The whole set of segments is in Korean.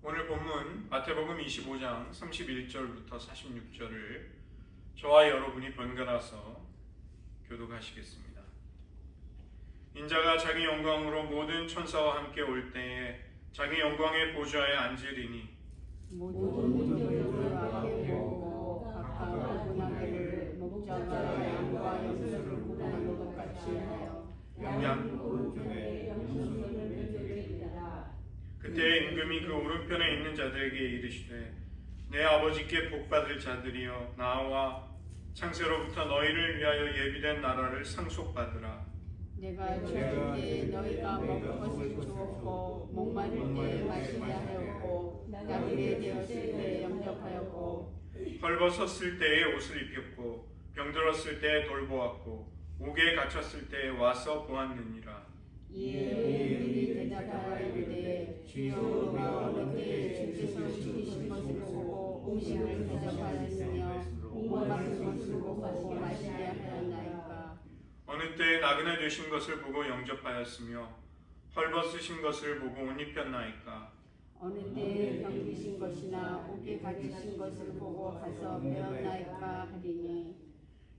오늘 본문 마태복음 25장 31절부터 46절을 저와 여러분이 번갈아서 교독하시겠습니다. 인자가 자기 영광으로 모든 천사와 함께 올 때에 자기 영광의 보좌에 앉으리니 모든 종들을 앞에 모으고 각각 분하기를 목자가 양과 염소를 구분하는 것 같이 하여 양 오른쪽에 염소를 던져주리라. 그때 임금이 그 오른편에 있는 자들에게 이르시되 내 아버지께 복받을 자들이여 나와 창세로부터 너희를 위하여 예비된 나라를 상속받으라. 내가 죽을 때 너희가 먹을 것을 주었고 목마를 때 마시게 하였고 나그네 되었을 때 영접하였고 헐벗었을 때에 옷을 입혔고 병들었을 때에 돌보았고 옥에 갇혔을 때에 와서 보았느니라. 이에 그들이 대답하여 이르되 주여 우리가 어느 때에 주께서 죽이신 것을 보고 음식을 대접하였으며 목마른 것을 보고 마시게 하였나이까. 어느 때에 나그네 되신 것을 보고 영접하였으며 헐벗으신 것을 보고 옷 입혔나이까. 어느 때에 병드신 것이나 옥에 갇히신 것을 보고 가서 배웠나이까 하리니.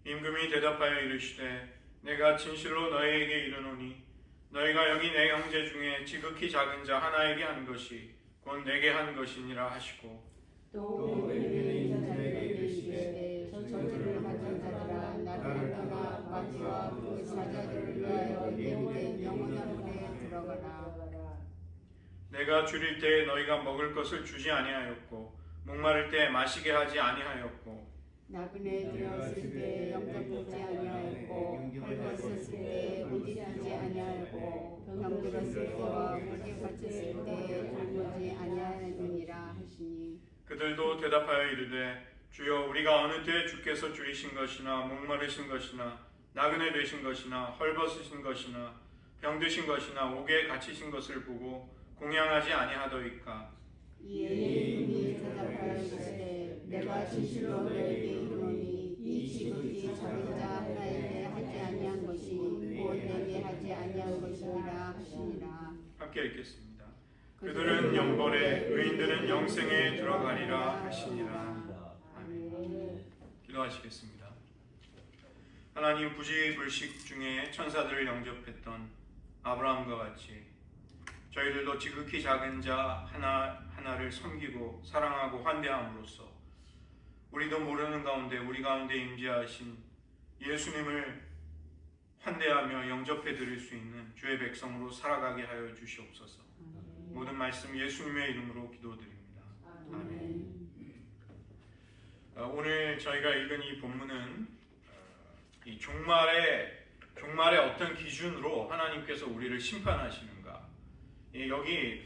임금이 대답하여 이르시되 내가 진실로 너희에게 이르노니 너희가 여기 내 형제 중에 지극히 작은 자 하나에게 한 것이 곧 내게 한 것이니라 하시고 또 왼편에 있는 자들에게 이르시되 저주를 받은 자들아 나를 떠나 마귀와 그 사자들을 위하여 예비된 영원한 문에 들어가라. 내가 줄일 때에 너희가 먹을 것을 주지 아니하였고 목마를 때에 마시게 하지 아니하였고 나그네 되었을 때 영접하지 아니하였고 헐벗었을 때 옷 입히지 아니하였고 병들었을 때와 옥에 갇혔을 때 돌보지 아니하였느니라 하시니. 그들도 대답하여 이르되 주여 우리가 어느 때에 주께서 줄이신 것이나 목마르신 것이나 나그네 되신 것이나 헐벗으신 것이나 병드신 것이나 옥에 갇히신 것을 보고 공양하지 아니하더이까. 이에 임금이 대답하여 이르시되 내가 진실로 너희에게 이르노니 이 지극히 작은 자 하나에게 하지 아니한 것이 곧 내게 하지 아니한 것이니라 하시니라. 함께 읽겠습니다. 그들은 영벌에 의인들은 영생에 들어가리라 하시니라. 아멘. 기도하시겠습니다. 하나님, 부지불식 중에 천사들을 영접했던 아브라함과 같이 저희들도 지극히 작은 자 하나하나를 섬기고 사랑하고 환대함으로써 우리도 모르는 가운데 우리 가운데 임재하신 예수님을 환대하며 영접해 드릴 수 있는 주의 백성으로 살아가게 하여 주시옵소서. 모든 말씀 예수님의 이름으로 기도드립니다. 아멘. 오늘 저희가 읽은 이 본문은 이 종말의 어떤 기준으로 하나님께서 우리를 심판하시는가, 여기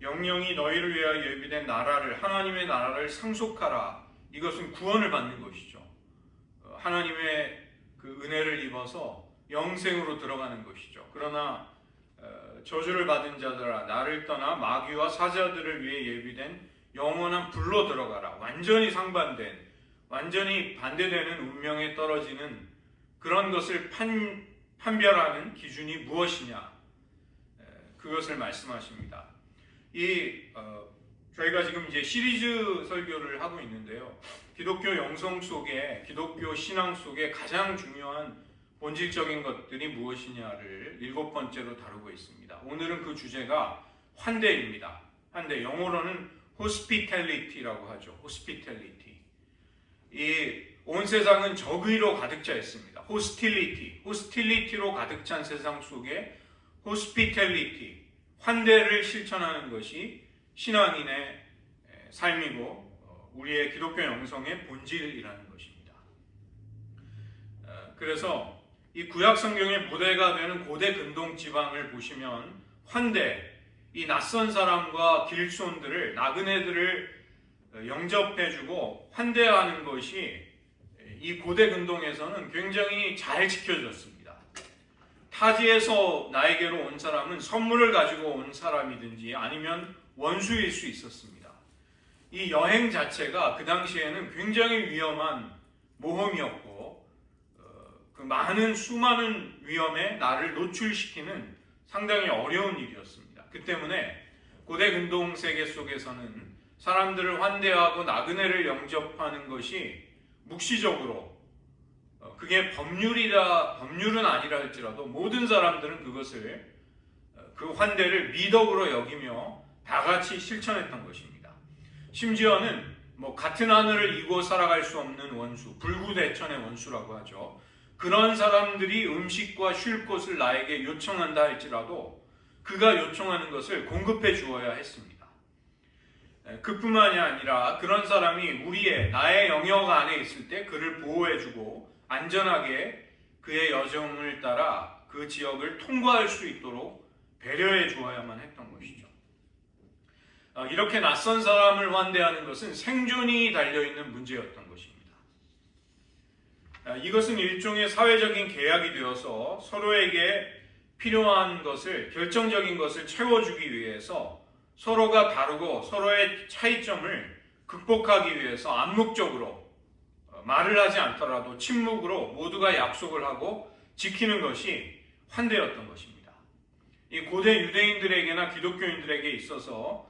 영영이 너희를 위하여 예비된 나라를, 하나님의 나라를 상속하라. 이것은 구원을 받는 것이죠. 하나님의 그 은혜를 입어서 영생으로 들어가는 것이죠. 그러나 저주를 받은 자들아 나를 떠나 마귀와 사자들을 위해 예비된 영원한 불로 들어가라. 완전히 상반된, 완전히 반대되는 운명에 떨어지는 그런 것을 판별하는 기준이 무엇이냐, 그것을 말씀하십니다. 저희가 지금 이제 시리즈 설교를 하고 있는데요. 기독교 영성 속에, 기독교 신앙 속에 가장 중요한 본질적인 것들이 무엇이냐를 7번째로 다루고 있습니다. 오늘은 그 주제가 환대입니다. 환대, 영어로는 hospitality라고 하죠. hospitality. 이 온 세상은 적의로 가득 차 있습니다. hostility로 가득 찬 세상 속에 hospitality, 환대를 실천하는 것이 신앙인의 삶이고 우리의 기독교 영성의 본질이라는 것입니다. 그래서 이 구약 성경의 모델가 되는 고대 근동 지방을 보시면 환대, 이 낯선 사람과 길손들을, 나그네들을 영접해주고 환대하는 것이 이 고대 근동에서는 굉장히 잘 지켜졌습니다. 타지에서 나에게로 온 사람은 선물을 가지고 온 사람이든지 아니면 원수일 수 있었습니다. 이 여행 자체가 그 당시에는 굉장히 위험한 모험이었고 그 많은 수많은 위험에 나를 노출시키는 상당히 어려운 일이었습니다. 그 때문에 고대 근동 세계 속에서는 사람들을 환대하고 나그네를 영접하는 것이 묵시적으로 그게 법률은 아니라 할지라도 모든 사람들은 그것을 그 환대를 미덕으로 여기며 다 같이 실천했던 것입니다. 심지어는 같은 하늘을 이고 살아갈 수 없는 원수, 불구대천의 원수라고 하죠. 그런 사람들이 음식과 쉴 곳을 나에게 요청한다 할지라도 그가 요청하는 것을 공급해 주어야 했습니다. 그뿐만이 아니라 그런 사람이 나의 영역 안에 있을 때 그를 보호해주고 안전하게 그의 여정을 따라 그 지역을 통과할 수 있도록 배려해 주어야만 했던 것이죠. 이렇게 낯선 사람을 환대하는 것은 생존이 달려있는 문제였던 것입니다. 이것은 일종의 사회적인 계약이 되어서 서로에게 필요한 것을, 결정적인 것을 채워주기 위해서 서로가 다르고 서로의 차이점을 극복하기 위해서 암묵적으로 말을 하지 않더라도 침묵으로 모두가 약속을 하고 지키는 것이 환대였던 것입니다. 이 고대 유대인들에게나 기독교인들에게 있어서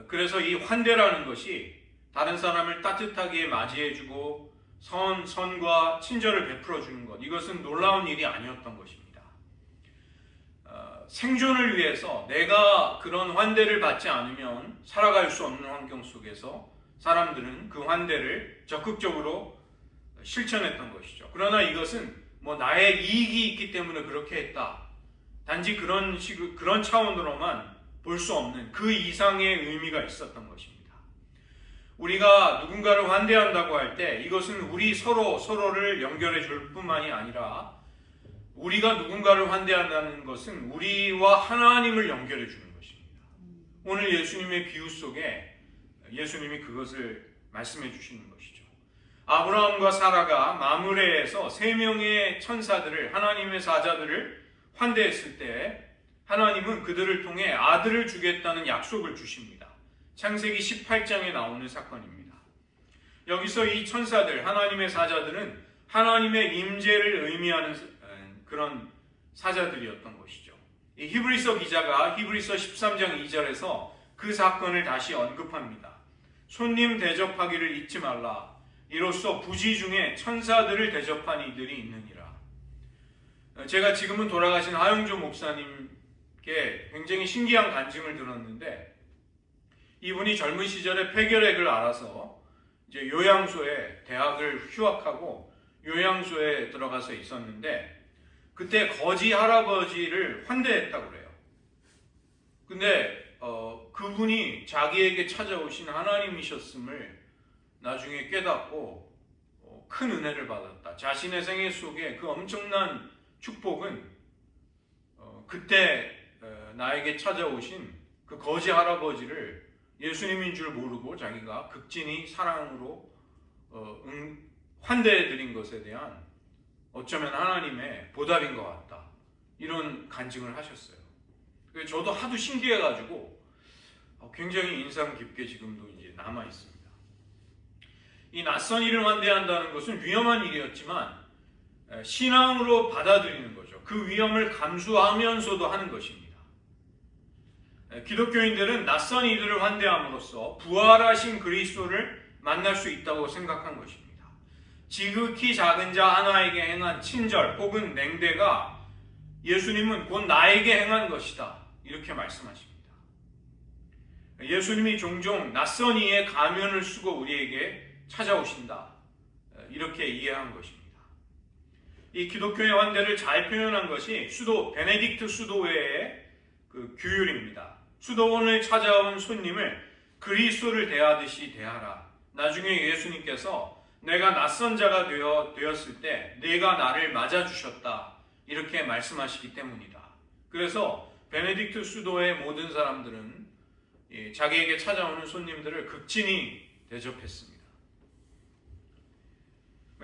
그래서 이 환대라는 것이 다른 사람을 따뜻하게 맞이해주고 선과 친절을 베풀어주는 것, 이것은 놀라운 일이 아니었던 것입니다. 생존을 위해서 내가 그런 환대를 받지 않으면 살아갈 수 없는 환경 속에서 사람들은 그 환대를 적극적으로 실천했던 것이죠. 그러나 이것은 나의 이익이 있기 때문에 그렇게 했다, 단지 그런 차원으로만 볼 수 없는 그 이상의 의미가 있었던 것입니다. 우리가 누군가를 환대한다고 할 때 이것은 우리 서로를 연결해 줄 뿐만이 아니라 우리가 누군가를 환대한다는 것은 우리와 하나님을 연결해 주는 것입니다. 오늘 예수님의 비유 속에 예수님이 그것을 말씀해 주시는 것이죠. 아브라함과 사라가 마므레에서 3명의 천사들을, 하나님의 사자들을 환대했을 때 하나님은 그들을 통해 아들을 주겠다는 약속을 주십니다. 창세기 18장에 나오는 사건입니다. 여기서 이 천사들, 하나님의 사자들은 하나님의 임재를 의미하는 그런 사자들이었던 것이죠. 이 히브리서 기자가 히브리서 13장 2절에서 그 사건을 다시 언급합니다. 손님 대접하기를 잊지 말라. 이로써 부지 중에 천사들을 대접한 이들이 있느니라. 제가 지금은 돌아가신 하영조 목사님께 굉장히 신기한 간증을 들었는데, 이분이 젊은 시절에 폐결핵을 앓아서 이제 요양소에, 대학을 휴학하고 요양소에 들어가서 있었는데 그때 거지 할아버지를 환대했다고 그래요. 근데 그분이 자기에게 찾아오신 하나님이셨음을 나중에 깨닫고 큰 은혜를 받았다. 자신의 생애 속에 그 엄청난 축복은 그때 나에게 찾아오신 그 거지 할아버지를 예수님인 줄 모르고 자기가 극진히 사랑으로 환대해드린 것에 대한 어쩌면 하나님의 보답인 것 같다, 이런 간증을 하셨어요. 저도 하도 신기해가지고 굉장히 인상 깊게 지금도 이제 남아 있습니다. 이 낯선 일을 환대한다는 것은 위험한 일이었지만 신앙으로 받아들이는 거죠. 그 위험을 감수하면서도 하는 것입니다. 기독교인들은 낯선 이들을 환대함으로써 부활하신 그리스도를 만날 수 있다고 생각한 것입니다. 지극히 작은 자 하나에게 행한 친절 혹은 냉대가 예수님은 곧 나에게 행한 것이다, 이렇게 말씀하십니다. 예수님이 종종 낯선 이의 가면을 쓰고 우리에게 찾아오신다, 이렇게 이해한 것입니다. 이 기독교의 환대를 잘 표현한 것이 베네딕트 수도회의 그 규율입니다. 수도원을 찾아온 손님을 그리스도를 대하듯이 대하라. 나중에 예수님께서 내가 낯선 자가 되었을 때 네가 나를 맞아주셨다, 이렇게 말씀하시기 때문이다. 그래서 베네딕트 수도의 모든 사람들은 자기에게 찾아오는 손님들을 극진히 대접했습니다.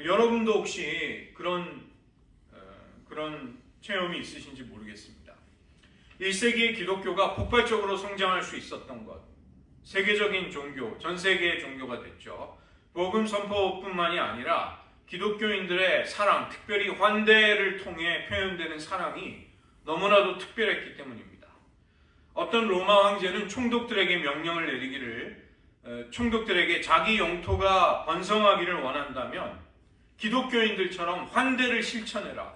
여러분도 혹시 그런 체험이 있으신지 모르겠습니다. 1세기의 기독교가 폭발적으로 성장할 수 있었던 것, 세계적인 종교, 전 세계의 종교가 됐죠. 복음 선포뿐만이 아니라 기독교인들의 사랑, 특별히 환대를 통해 표현되는 사랑이 너무나도 특별했기 때문입니다. 어떤 로마 황제는 총독들에게 명령을 내리기를 총독들에게 자기 영토가 번성하기를 원한다면 기독교인들처럼 환대를 실천해라.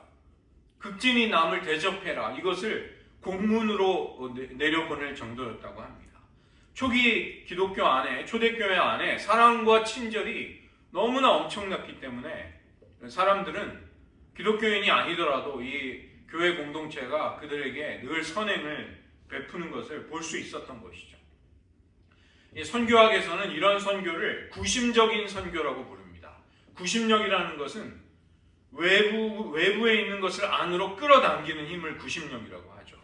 극진히 남을 대접해라. 이것을 공문으로 내려보낼 정도였다고 합니다. 초기 기독교 안에, 초대교회 안에 사랑과 친절이 너무나 엄청났기 때문에 사람들은 기독교인이 아니더라도 이 교회 공동체가 그들에게 늘 선행을 베푸는 것을 볼 수 있었던 것이죠. 이 선교학에서는 이런 선교를 구심적인 선교라고 부릅니다. 구심력이라는 것은 외부에 있는 것을 안으로 끌어당기는 힘을 구심력이라고 하죠.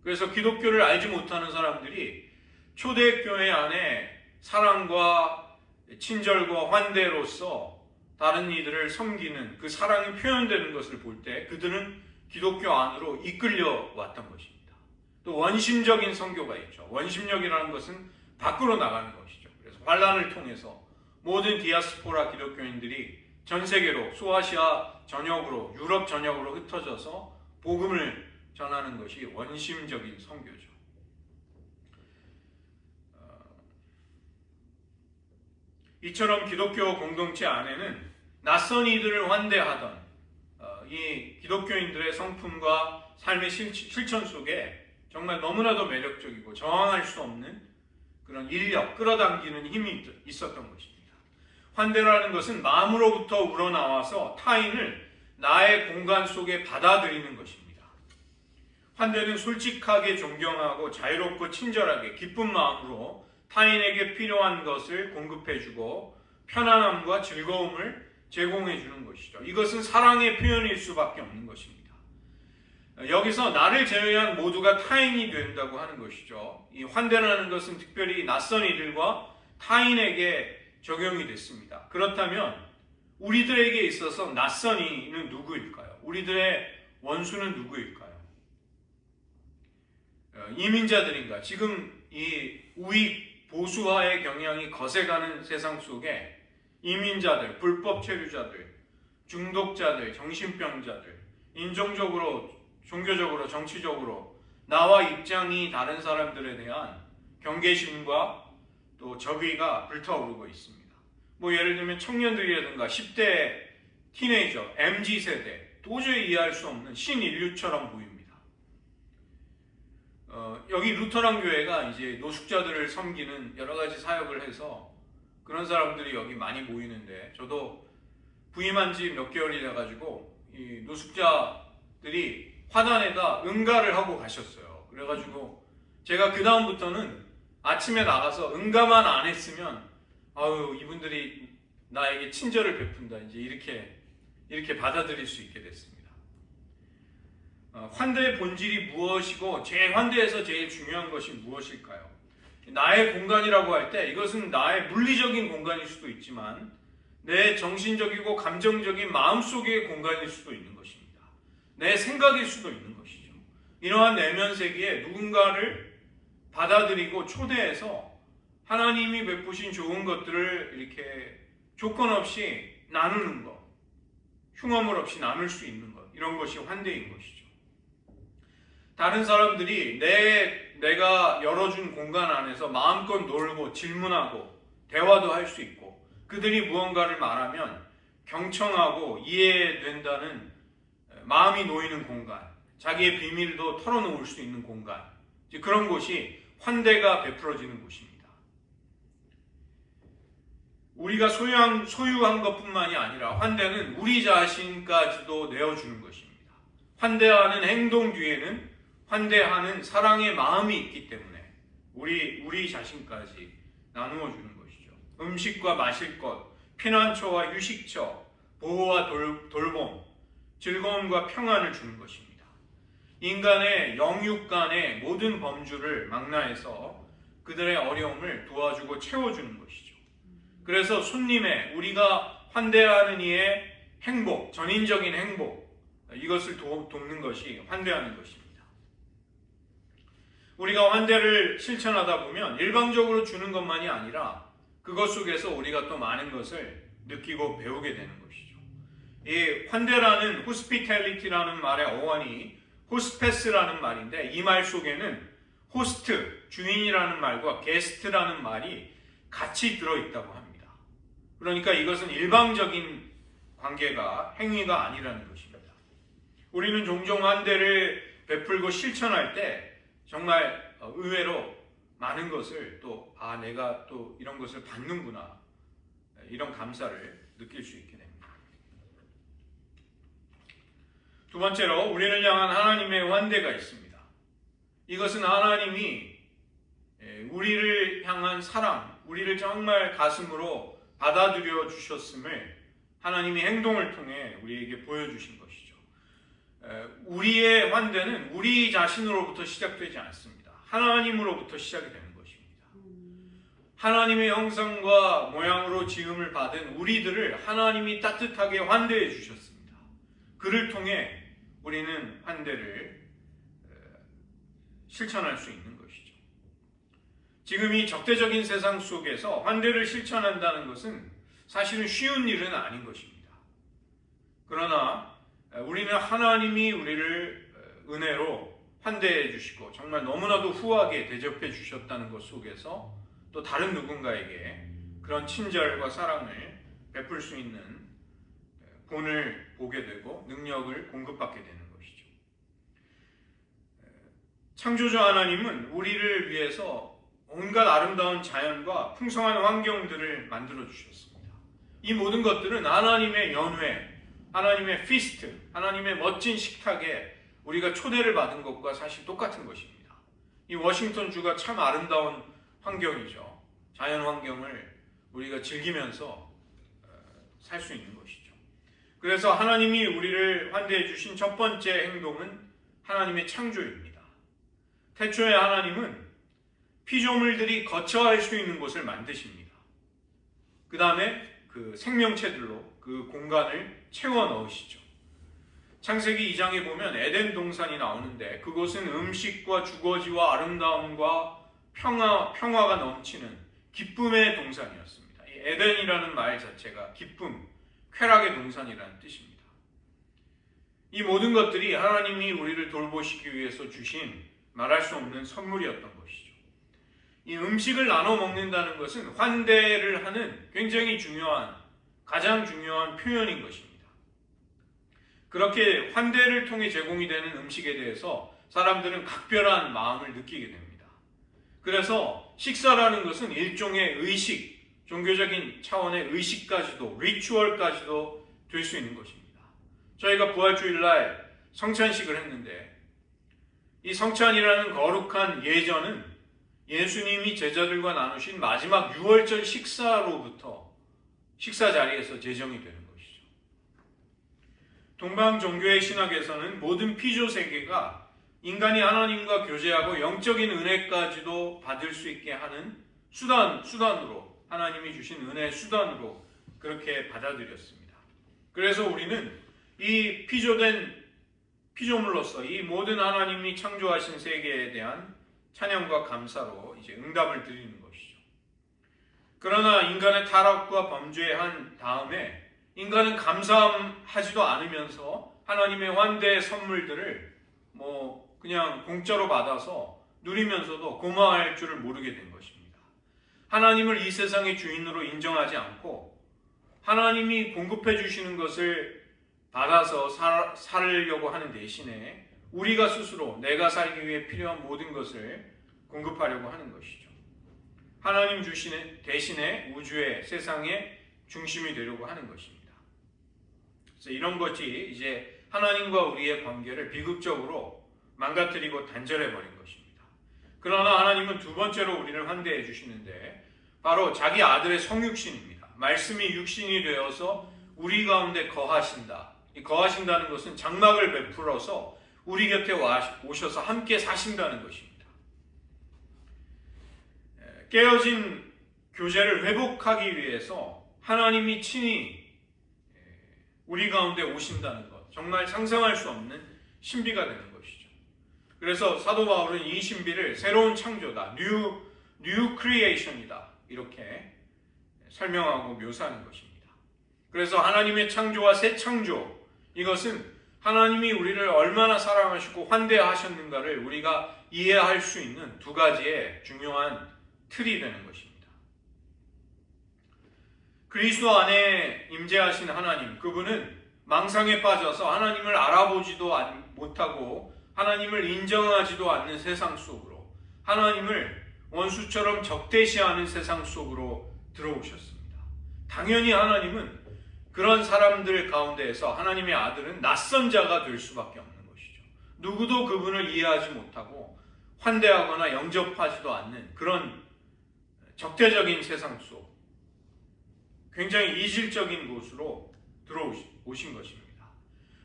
그래서 기독교를 알지 못하는 사람들이 초대교회 안에 사랑과 친절과 환대로서 다른 이들을 섬기는 그 사랑이 표현되는 것을 볼 때 그들은 기독교 안으로 이끌려 왔던 것입니다. 또 원심적인 선교가 있죠. 원심력이라는 것은 밖으로 나가는 것이죠. 그래서 환란을 통해서 모든 디아스포라 기독교인들이 전 세계로 소아시아 전역으로 유럽 전역으로 흩어져서 복음을 전하는 것이 원심적인 선교죠. 이처럼 기독교 공동체 안에는 낯선 이들을 환대하던 이 기독교인들의 성품과 삶의 실천 속에 정말 너무나도 매력적이고 저항할 수 없는 그런 인력, 끌어당기는 힘이 있었던 것입니다. 환대라는 것은 마음으로부터 우러나와서 타인을 나의 공간 속에 받아들이는 것입니다. 환대는 솔직하게 존경하고 자유롭고 친절하게 기쁜 마음으로 타인에게 필요한 것을 공급해주고 편안함과 즐거움을 제공해주는 것이죠. 이것은 사랑의 표현일 수밖에 없는 것입니다. 여기서 나를 제외한 모두가 타인이 된다고 하는 것이죠. 이 환대라는 것은 특별히 낯선 이들과 타인에게 적용이 됐습니다. 그렇다면 우리들에게 있어서 낯선 이는 누구일까요? 우리들의 원수는 누구일까요? 이민자들인가? 지금 이 우익 보수화의 경향이 거세가는 세상 속에 이민자들, 불법 체류자들, 중독자들, 정신병자들, 인종적으로, 종교적으로, 정치적으로 나와 입장이 다른 사람들에 대한 경계심과 또 적의가 불타오르고 있습니다. 예를 들면 청년들이라든가 10대 티네이저, MZ세대, 도저히 이해할 수 없는 신인류처럼 보입니다. 여기 루터란 교회가 이제 노숙자들을 섬기는 여러 가지 사역을 해서 그런 사람들이 여기 많이 모이는데 저도 부임한 지 몇 개월이 돼가지고 이 노숙자들이 화단에다 응가를 하고 가셨어요. 그래가지고 제가 그 다음부터는 아침에 나가서 응가만 안 했으면 아유 이분들이 나에게 친절을 베푼다 이제 이렇게 받아들일 수 있게 됐습니다. 환대의 본질이 무엇이고 환대에서 제일 중요한 것이 무엇일까요? 나의 공간이라고 할 때 이것은 나의 물리적인 공간일 수도 있지만 내 정신적이고 감정적인 마음속의 공간일 수도 있는 것입니다. 내 생각일 수도 있는 것이죠. 이러한 내면 세계에 누군가를 받아들이고 초대해서 하나님이 베푸신 좋은 것들을 이렇게 조건 없이 나누는 것, 흉어물 없이 나눌 수 있는 것, 이런 것이 환대인 것이죠. 다른 사람들이 내가 열어준 공간 안에서 마음껏 놀고 질문하고 대화도 할 수 있고 그들이 무언가를 말하면 경청하고 이해된다는 마음이 놓이는 공간, 자기의 비밀도 털어놓을 수 있는 공간, 그런 곳이 환대가 베풀어지는 곳입니다. 우리가 소유한 것뿐만이 아니라 환대는 우리 자신까지도 내어주는 것입니다. 환대하는 행동 뒤에는 환대하는 사랑의 마음이 있기 때문에 우리 자신까지 나누어 주는 것이죠. 음식과 마실 것, 피난처와 휴식처, 보호와 돌봄, 즐거움과 평안을 주는 것입니다. 인간의 영육 간의 모든 범주를 망라해서 그들의 어려움을 도와주고 채워주는 것이죠. 그래서 우리가 환대하는 이의 행복, 전인적인 행복, 이것을 돕는 것이 환대하는 것입니다. 우리가 환대를 실천하다 보면 일방적으로 주는 것만이 아니라 그것 속에서 우리가 또 많은 것을 느끼고 배우게 되는 것이죠. 이 환대라는 hospitality라는 말의 어원이 호스페스라는 말인데 이 말 속에는 호스트, 주인이라는 말과 게스트라는 말이 같이 들어있다고 합니다. 그러니까 이것은 일방적인 관계가, 행위가 아니라는 것입니다. 우리는 종종 환대를 베풀고 실천할 때 정말 의외로 많은 것을 또 내가 또 이런 것을 받는구나, 이런 감사를 느낄 수 있게 됩니다. 두 번째로 우리를 향한 하나님의 환대가 있습니다. 이것은 하나님이 우리를 향한 사랑, 우리를 정말 가슴으로 받아들여 주셨음을 하나님이 행동을 통해 우리에게 보여주신 것이죠. 우리의 환대는 우리 자신으로부터 시작되지 않습니다. 하나님으로부터 시작이 되는 것입니다. 하나님의 형상과 모양으로 지음을 받은 우리들을 하나님이 따뜻하게 환대해 주셨습니다. 그를 통해 우리는 환대를 실천할 수 있는 것이죠. 지금 이 적대적인 세상 속에서 환대를 실천한다는 것은 사실은 쉬운 일은 아닌 것입니다. 그러나 우리는 하나님이 우리를 은혜로 환대해 주시고 정말 너무나도 후하게 대접해 주셨다는 것 속에서 또 다른 누군가에게 그런 친절과 사랑을 베풀 수 있는 본을 보게 되고 능력을 공급받게 되는 것이죠. 창조주 하나님은 우리를 위해서 온갖 아름다운 자연과 풍성한 환경들을 만들어 주셨습니다. 이 모든 것들은 하나님의 연회, 하나님의 피스트, 하나님의 멋진 식탁에 우리가 초대를 받은 것과 사실 똑같은 것입니다. 이 워싱턴 주가 참 아름다운 환경이죠. 자연 환경을 우리가 즐기면서 살 수 있는 것이죠. 그래서 하나님이 우리를 환대해 주신 첫 번째 행동은 하나님의 창조입니다. 태초에 하나님은 피조물들이 거처할 수 있는 곳을 만드십니다. 그 다음에 그 생명체들로 그 공간을 채워 넣으시죠. 창세기 2장에 보면 에덴 동산이 나오는데 그곳은 음식과 주거지와 아름다움과 평화가 넘치는 기쁨의 동산이었습니다. 이 에덴이라는 말 자체가 기쁨, 쾌락의 동산이라는 뜻입니다. 이 모든 것들이 하나님이 우리를 돌보시기 위해서 주신 말할 수 없는 선물이었던 것이죠. 이 음식을 나눠 먹는다는 것은 환대를 하는 굉장히 가장 중요한 표현인 것입니다. 그렇게 환대를 통해 제공이 되는 음식에 대해서 사람들은 각별한 마음을 느끼게 됩니다. 그래서 식사라는 것은 일종의 의식, 종교적인 차원의 의식까지도, 리추얼까지도 될 수 있는 것입니다. 저희가 부활주일날 성찬식을 했는데 이 성찬이라는 거룩한 예전은 예수님이 제자들과 나누신 마지막 6월절 식사로부터 식사 자리에서 제정이 되는 것이죠. 동방 종교의 신학에서는 모든 피조 세계가 인간이 하나님과 교제하고 영적인 은혜까지도 받을 수 있게 하는 수단으로 하나님이 주신 은혜의 수단으로 그렇게 받아들였습니다. 그래서 우리는 이 피조물로서 이 모든 하나님이 창조하신 세계에 대한 찬양과 감사로 이제 응답을 드리는 것이죠. 그러나 인간의 타락과 범죄한 다음에 인간은 감사하지도 않으면서 하나님의 환대의 선물들을 그냥 공짜로 받아서 누리면서도 고마워할 줄을 모르게 된 것입니다. 하나님을 이 세상의 주인으로 인정하지 않고 하나님이 공급해 주시는 것을 받아서 살려고 하는 대신에 우리가 스스로 내가 살기 위해 필요한 모든 것을 공급하려고 하는 것이죠. 하나님 주시는 대신에 우주의 세상의 중심이 되려고 하는 것입니다. 그래서 이런 것이 이제 하나님과 우리의 관계를 비극적으로 망가뜨리고 단절해버린 것입니다. 그러나 하나님은 두 번째로 우리를 환대해 주시는데 바로 자기 아들의 성육신입니다. 말씀이 육신이 되어서 우리 가운데 거하신다. 이 거하신다는 것은 장막을 베풀어서 우리 곁에 오셔서 함께 사신다는 것입니다. 깨어진 교제를 회복하기 위해서 하나님이 친히 우리 가운데 오신다는 것, 정말 상상할 수 없는 신비가 되는 것이죠. 그래서 사도 바울은 이 신비를 새로운 창조다, new creation이다, 이렇게 설명하고 묘사하는 것입니다. 그래서 하나님의 창조와 새 창조, 이것은 하나님이 우리를 얼마나 사랑하시고 환대하셨는가를 우리가 이해할 수 있는 두 가지의 중요한 틀이 되는 것입니다. 그리스도 안에 임재하신 하나님, 그분은 망상에 빠져서 하나님을 알아보지도 못하고 하나님을 인정하지도 않는 세상 속으로, 하나님을 원수처럼 적대시하는 세상 속으로 들어오셨습니다. 당연히 하나님은 그런 사람들 가운데에서 하나님의 아들은 낯선 자가 될 수밖에 없는 것이죠. 누구도 그분을 이해하지 못하고 환대하거나 영접하지도 않는 그런 적대적인 세상 속, 굉장히 이질적인 곳으로 들어오신 것입니다.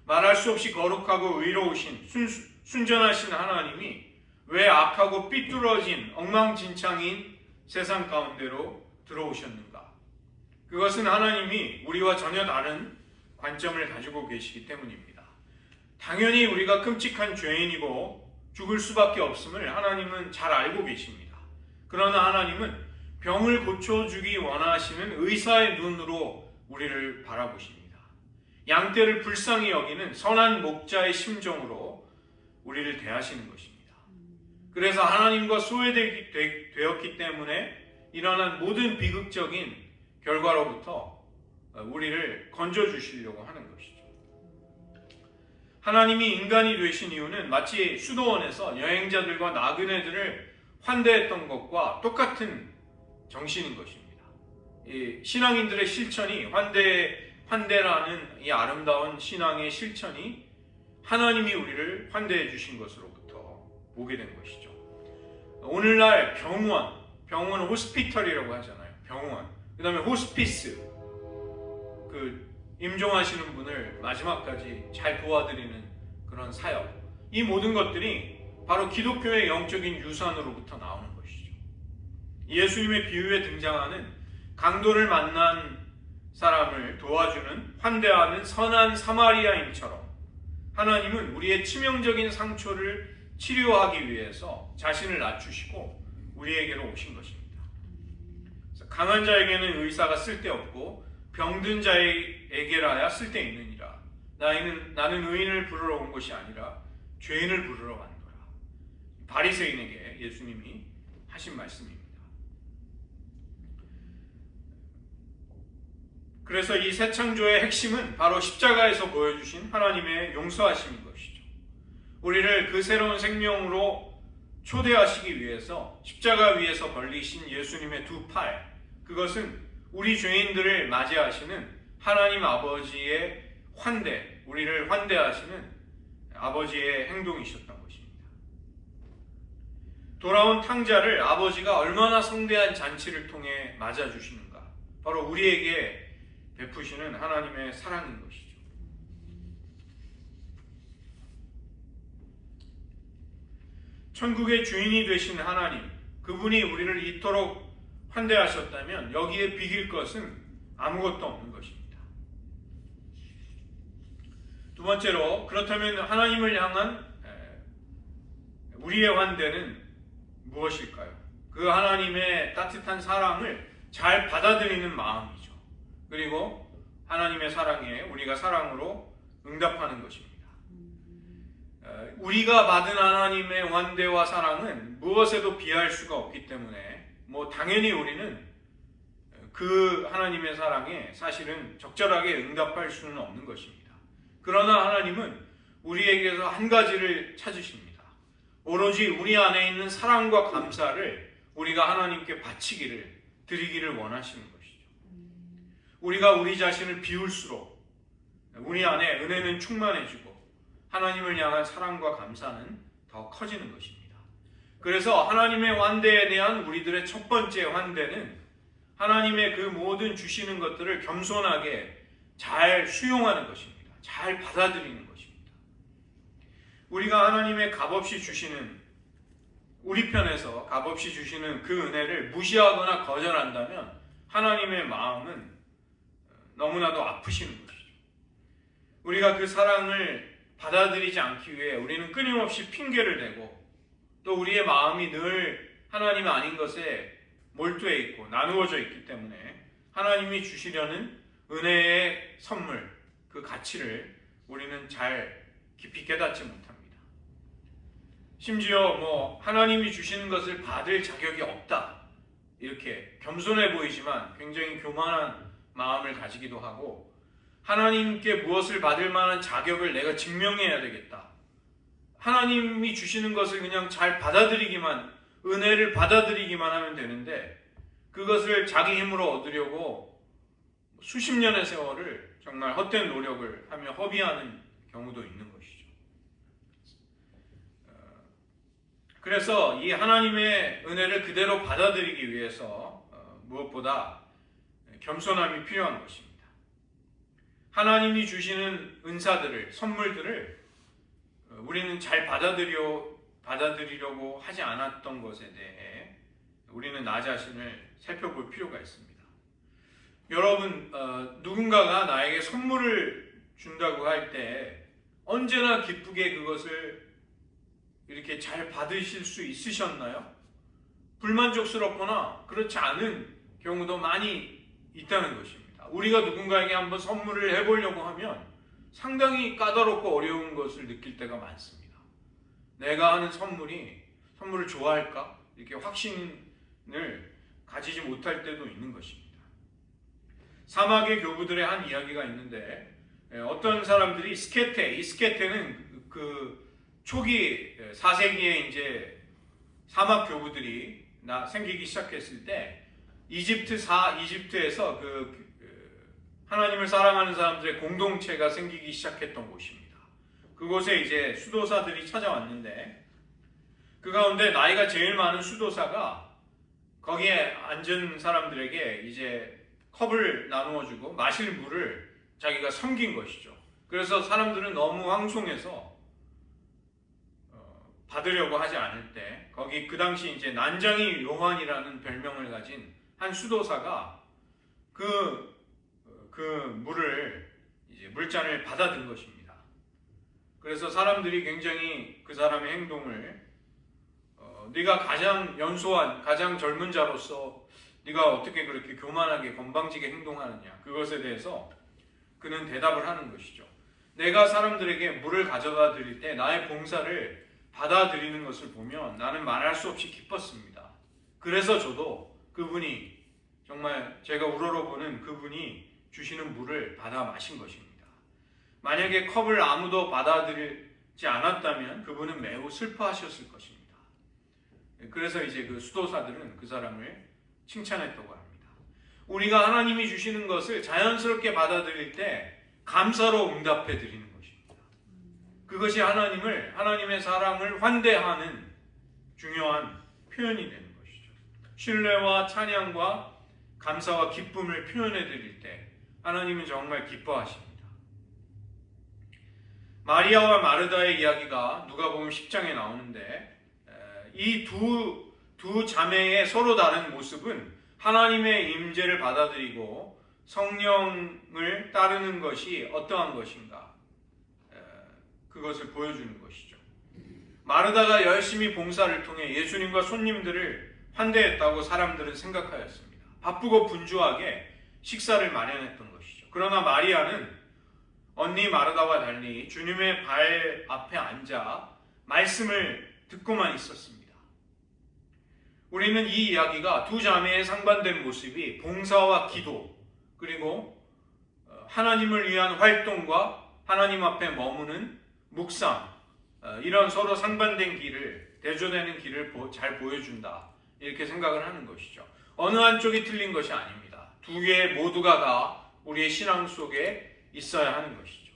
말할 수 없이 거룩하고 의로우신 순전하신 하나님이 왜 악하고 삐뚤어진 엉망진창인 세상 가운데로 들어오셨는가? 그것은 하나님이 우리와 전혀 다른 관점을 가지고 계시기 때문입니다. 당연히 우리가 끔찍한 죄인이고 죽을 수밖에 없음을 하나님은 잘 알고 계십니다. 그러나 하나님은 병을 고쳐주기 원하시는 의사의 눈으로 우리를 바라보십니다. 양떼를 불쌍히 여기는 선한 목자의 심정으로 우리를 대하시는 것입니다. 그래서 하나님과 소외되었기 때문에 일어난 모든 비극적인 결과로부터 우리를 건져주시려고 하는 것이죠. 하나님이 인간이 되신 이유는 마치 수도원에서 여행자들과 나그네들을 환대했던 것과 똑같은 정신인 것입니다. 이 신앙인들의 실천이 환대라는 이 아름다운 신앙의 실천이 하나님이 우리를 환대해 주신 것으로부터 보게 된 것이죠. 오늘날 병원 호스피털이라고 하잖아요. 병원. 그 다음에 호스피스. 임종하시는 분을 마지막까지 잘 도와드리는 그런 사역. 이 모든 것들이 바로 기독교의 영적인 유산으로부터 나오는 것이죠. 예수님의 비유에 등장하는 강도를 만난 사람을 도와주는, 환대하는 선한 사마리아인처럼 하나님은 우리의 치명적인 상처를 치료하기 위해서 자신을 낮추시고 우리에게로 오신 것입니다. 강한 자에게는 의사가 쓸데없고 병든 자에게라야 쓸데있느니라. 나는 의인을 부르러 온 것이 아니라 죄인을 부르러 왔노라. 바리새인에게 예수님이 하신 말씀입니다. 그래서 이 새 창조의 핵심은 바로 십자가에서 보여주신 하나님의 용서하심인 것이죠. 우리를 그 새로운 생명으로 초대하시기 위해서 십자가 위에서 벌리신 예수님의 두 팔, 그것은 우리 죄인들을 맞이하시는 하나님 아버지의 환대, 우리를 환대하시는 아버지의 행동이셨던 것입니다. 돌아온 탕자를 아버지가 얼마나 성대한 잔치를 통해 맞아주시는가, 바로 우리에게 베푸시는 하나님의 사랑인 것이죠. 천국의 주인이 되신 하나님, 그분이 우리를 이토록 환대하셨다면 여기에 비길 것은 아무것도 없는 것입니다. 두 번째로, 그렇다면 하나님을 향한 우리의 환대는 무엇일까요? 그 하나님의 따뜻한 사랑을 잘 받아들이는 마음이죠. 그리고 하나님의 사랑에 우리가 사랑으로 응답하는 것입니다. 우리가 받은 하나님의 환대와 사랑은 무엇에도 비할 수가 없기 때문에 당연히 우리는 그 하나님의 사랑에 사실은 적절하게 응답할 수는 없는 것입니다. 그러나 하나님은 우리에게서 한 가지를 찾으십니다. 오로지 우리 안에 있는 사랑과 감사를 우리가 하나님께 드리기를 원하시는 것이죠. 우리가 우리 자신을 비울수록 우리 안에 은혜는 충만해지고 하나님을 향한 사랑과 감사는 더 커지는 것입니다. 그래서 하나님의 환대에 대한 우리들의 첫 번째 환대는 하나님의 그 모든 주시는 것들을 겸손하게 잘 수용하는 것입니다. 잘 받아들이는 것입니다. 우리가 하나님의 값없이 주시는, 우리 편에서 값없이 주시는 그 은혜를 무시하거나 거절한다면 하나님의 마음은 너무나도 아프시는 것이죠. 우리가 그 사랑을 받아들이지 않기 위해 우리는 끊임없이 핑계를 대고 또 우리의 마음이 늘 하나님 아닌 것에 몰두해 있고 나누어져 있기 때문에 하나님이 주시려는 은혜의 선물, 그 가치를 우리는 잘 깊이 깨닫지 못합니다. 심지어 뭐 하나님이 주시는 것을 받을 자격이 없다, 이렇게 겸손해 보이지만 굉장히 교만한 마음을 가지기도 하고, 하나님께 무엇을 받을 만한 자격을 내가 증명해야 되겠다, 하나님이 주시는 것을 그냥 잘 받아들이기만, 은혜를 받아들이기만 하면 되는데 그것을 자기 힘으로 얻으려고 수십 년의 세월을 정말 헛된 노력을 하며 허비하는 경우도 있는 것이죠. 그래서 이 하나님의 은혜를 그대로 받아들이기 위해서 무엇보다 겸손함이 필요한 것입니다. 하나님이 주시는 은사들을, 선물들을 우리는 잘 받아들이려고 하지 않았던 것에 대해 우리는 나 자신을 살펴볼 필요가 있습니다. 여러분, 누군가가 나에게 선물을 준다고 할 때 언제나 기쁘게 그것을 이렇게 잘 받으실 수 있으셨나요? 불만족스럽거나 그렇지 않은 경우도 많이 있다는 것입니다. 우리가 누군가에게 한번 선물을 해보려고 하면 상당히 까다롭고 어려운 것을 느낄 때가 많습니다. 내가 하는 선물을 좋아할까? 이렇게 확신을 가지지 못할 때도 있는 것입니다. 사막의 교부들의 한 이야기가 있는데, 어떤 사람들이 이 스케테는 그 초기 4세기에 이제 사막 교부들이 생기기 시작했을 때 이집트에서 하나님을 사랑하는 사람들의 공동체가 생기기 시작했던 곳입니다. 그곳에 이제 수도사들이 찾아왔는데, 그 가운데 나이가 제일 많은 수도사가 거기에 앉은 사람들에게 이제 컵을 나누어주고 마실 물을 자기가 섬긴 것이죠. 그래서 사람들은 너무 황송해서 받으려고 하지 않을 때, 거기 그 당시 이제 난장이 요한이라는 별명을 가진 한 수도사가 그 물을, 이제 물잔을 받아든 것입니다. 그래서 사람들이 굉장히 그 사람의 행동을, 네가 가장 연소한, 가장 젊은 자로서 네가 어떻게 그렇게 교만하게 건방지게 행동하느냐, 그것에 대해서 그는 대답을 하는 것이죠. 내가 사람들에게 물을 가져다 드릴 때 나의 봉사를 받아들이는 것을 보면 나는 말할 수 없이 기뻤습니다. 그래서 저도 그분이, 정말 제가 우러러보는 그분이 주시는 물을 받아 마신 것입니다. 만약에 컵을 아무도 받아들이지 않았다면 그분은 매우 슬퍼하셨을 것입니다. 그래서 이제 그 수도사들은 그 사람을 칭찬했다고 합니다. 우리가 하나님이 주시는 것을 자연스럽게 받아들일 때 감사로 응답해 드리는 것입니다. 그것이 하나님의 사랑을 환대하는 중요한 표현이 되는 것이죠. 신뢰와 찬양과 감사와 기쁨을 표현해 드릴 때 하나님은 정말 기뻐하십니다. 마리아와 마르다의 이야기가 누가복음 10장에 나오는데, 이 두 자매의 서로 다른 모습은 하나님의 임재를 받아들이고 성령을 따르는 것이 어떠한 것인가, 그것을 보여주는 것이죠. 마르다가 열심히 봉사를 통해 예수님과 손님들을 환대했다고 사람들은 생각하였습니다. 바쁘고 분주하게 식사를 마련했던 것이죠. 그러나 마리아는 언니 마르다와 달리 주님의 발 앞에 앉아 말씀을 듣고만 있었습니다. 우리는 이 이야기가 두 자매의 상반된 모습이 봉사와 기도, 그리고 하나님을 위한 활동과 하나님 앞에 머무는 묵상, 이런 서로 상반된 길을, 대조되는 길을 잘 보여준다, 이렇게 생각을 하는 것이죠. 어느 한쪽이 틀린 것이 아닙니다. 두 개 모두가 다 우리의 신앙 속에 있어야 하는 것이죠.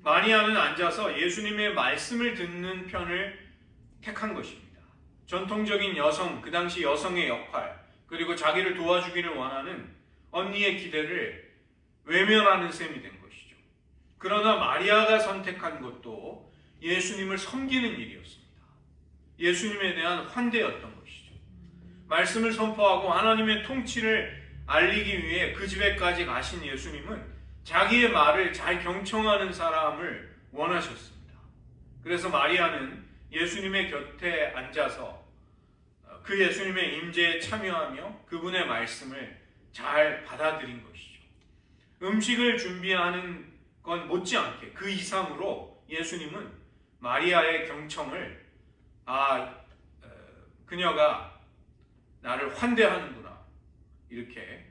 마리아는 앉아서 예수님의 말씀을 듣는 편을 택한 것입니다. 전통적인 여성, 그 당시 여성의 역할, 그리고 자기를 도와주기를 원하는 언니의 기대를 외면하는 셈이 된 것이죠. 그러나 마리아가 선택한 것도 예수님을 섬기는 일이었습니다. 예수님에 대한 환대였던 것이죠. 말씀을 선포하고 하나님의 통치를 알리기 위해 그 집에까지 가신 예수님은 자기의 말을 잘 경청하는 사람을 원하셨습니다. 그래서 마리아는 예수님의 곁에 앉아서 그 예수님의 임재에 참여하며 그분의 말씀을 잘 받아들인 것이죠. 음식을 준비하는 건 못지않게 그 이상으로 예수님은 마리아의 경청을 그녀가 나를 환대하는구나, 이렇게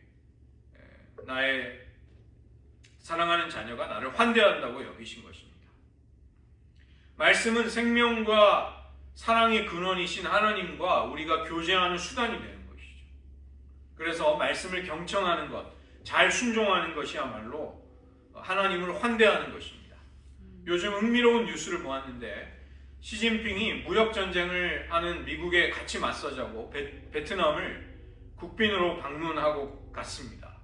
나의 사랑하는 자녀가 나를 환대한다고 여기신 것입니다. 말씀은 생명과 사랑의 근원이신 하나님과 우리가 교제하는 수단이 되는 것이죠. 그래서 말씀을 경청하는 것, 잘 순종하는 것이야말로 하나님을 환대하는 것입니다. 요즘 흥미로운 뉴스를 보았는데 시진핑이 무역전쟁을 하는 미국에 같이 맞서자고 베트남을 국빈으로 방문하고 갔습니다.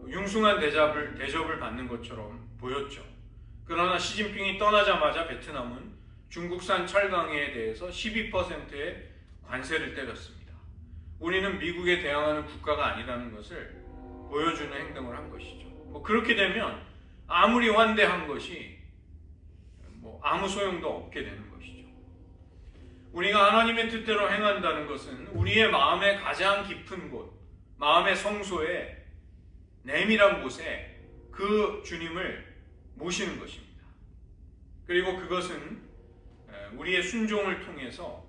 융숭한 대접을 받는 것처럼 보였죠. 그러나 시진핑이 떠나자마자 베트남은 중국산 철강에 대해서 12%의 관세를 때렸습니다. 우리는 미국에 대항하는 국가가 아니라는 것을 보여주는 행동을 한 것이죠. 그렇게 되면 아무리 환대한 것이 아무 소용도 없게 되는 것이죠. 우리가 하나님의 뜻대로 행한다는 것은 우리의 마음의 가장 깊은 곳, 마음의 성소에 내밀한 곳에 그 주님을 모시는 것입니다. 그리고 그것은 우리의 순종을 통해서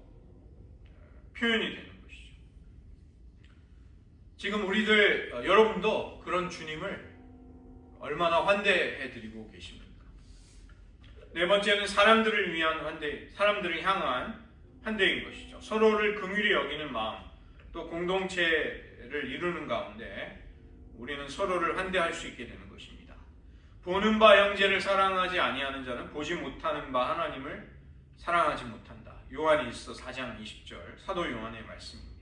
표현이 되는 것이죠. 지금 우리들, 여러분도 그런 주님을 얼마나 환대해드리고 계십니까? 네 번째는 사람들을 위한 환대, 사람들을 향한 환대인 것이죠. 서로를 긍휼히 여기는 마음, 또 공동체를 이루는 가운데 우리는 서로를 환대할 수 있게 되는 것입니다. 보는 바 형제를 사랑하지 아니하는 자는 보지 못하는 바 하나님을 사랑하지 못한다. 요한일서 4장 20절 사도 요한의 말씀입니다.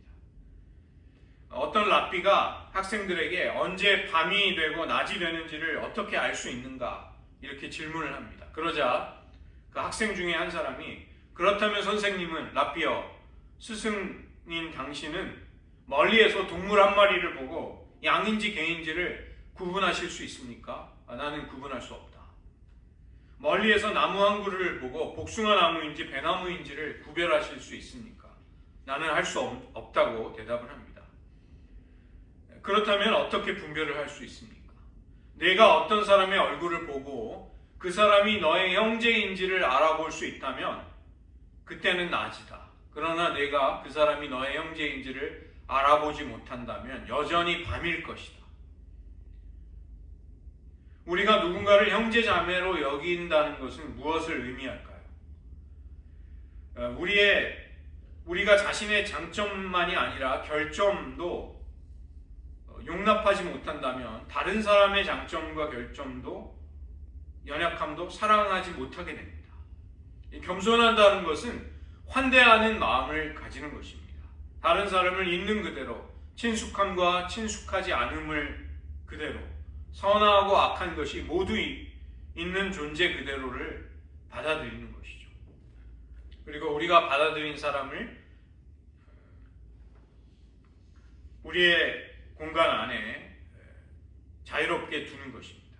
어떤 랍비가 학생들에게 언제 밤이 되고 낮이 되는지를 어떻게 알 수 있는가, 이렇게 질문을 합니다. 그러자 그 학생 중에 한 사람이, 그렇다면 선생님은, 랍비여, 스승인 당신은 멀리에서 동물 한 마리를 보고 양인지 개인지를 구분하실 수 있습니까? 나는 구분할 수 없다. 멀리에서 나무 한 그루를 보고 복숭아 나무인지 배나무인지를 구별하실 수 있습니까? 나는 할 수 없다고 대답을 합니다. 그렇다면 어떻게 분별을 할 수 있습니까? 내가 어떤 사람의 얼굴을 보고 그 사람이 너의 형제인지를 알아볼 수 있다면 그때는 낮이다. 그러나 내가 그 사람이 너의 형제인지를 알아보지 못한다면 여전히 밤일 것이다. 우리가 누군가를 형제 자매로 여긴다는 것은 무엇을 의미할까요? 우리가 자신의 장점만이 아니라 결점도 용납하지 못한다면 다른 사람의 장점과 결점도 연약함도 사랑하지 못하게 됩니다. 겸손한다는 것은 환대하는 마음을 가지는 것입니다. 다른 사람을 있는 그대로, 친숙함과 친숙하지 않음을 그대로, 선하고 악한 것이 모두 있는 존재 그대로를 받아들이는 것이죠. 그리고 우리가 받아들인 사람을 우리의 공간 안에 자유롭게 두는 것입니다.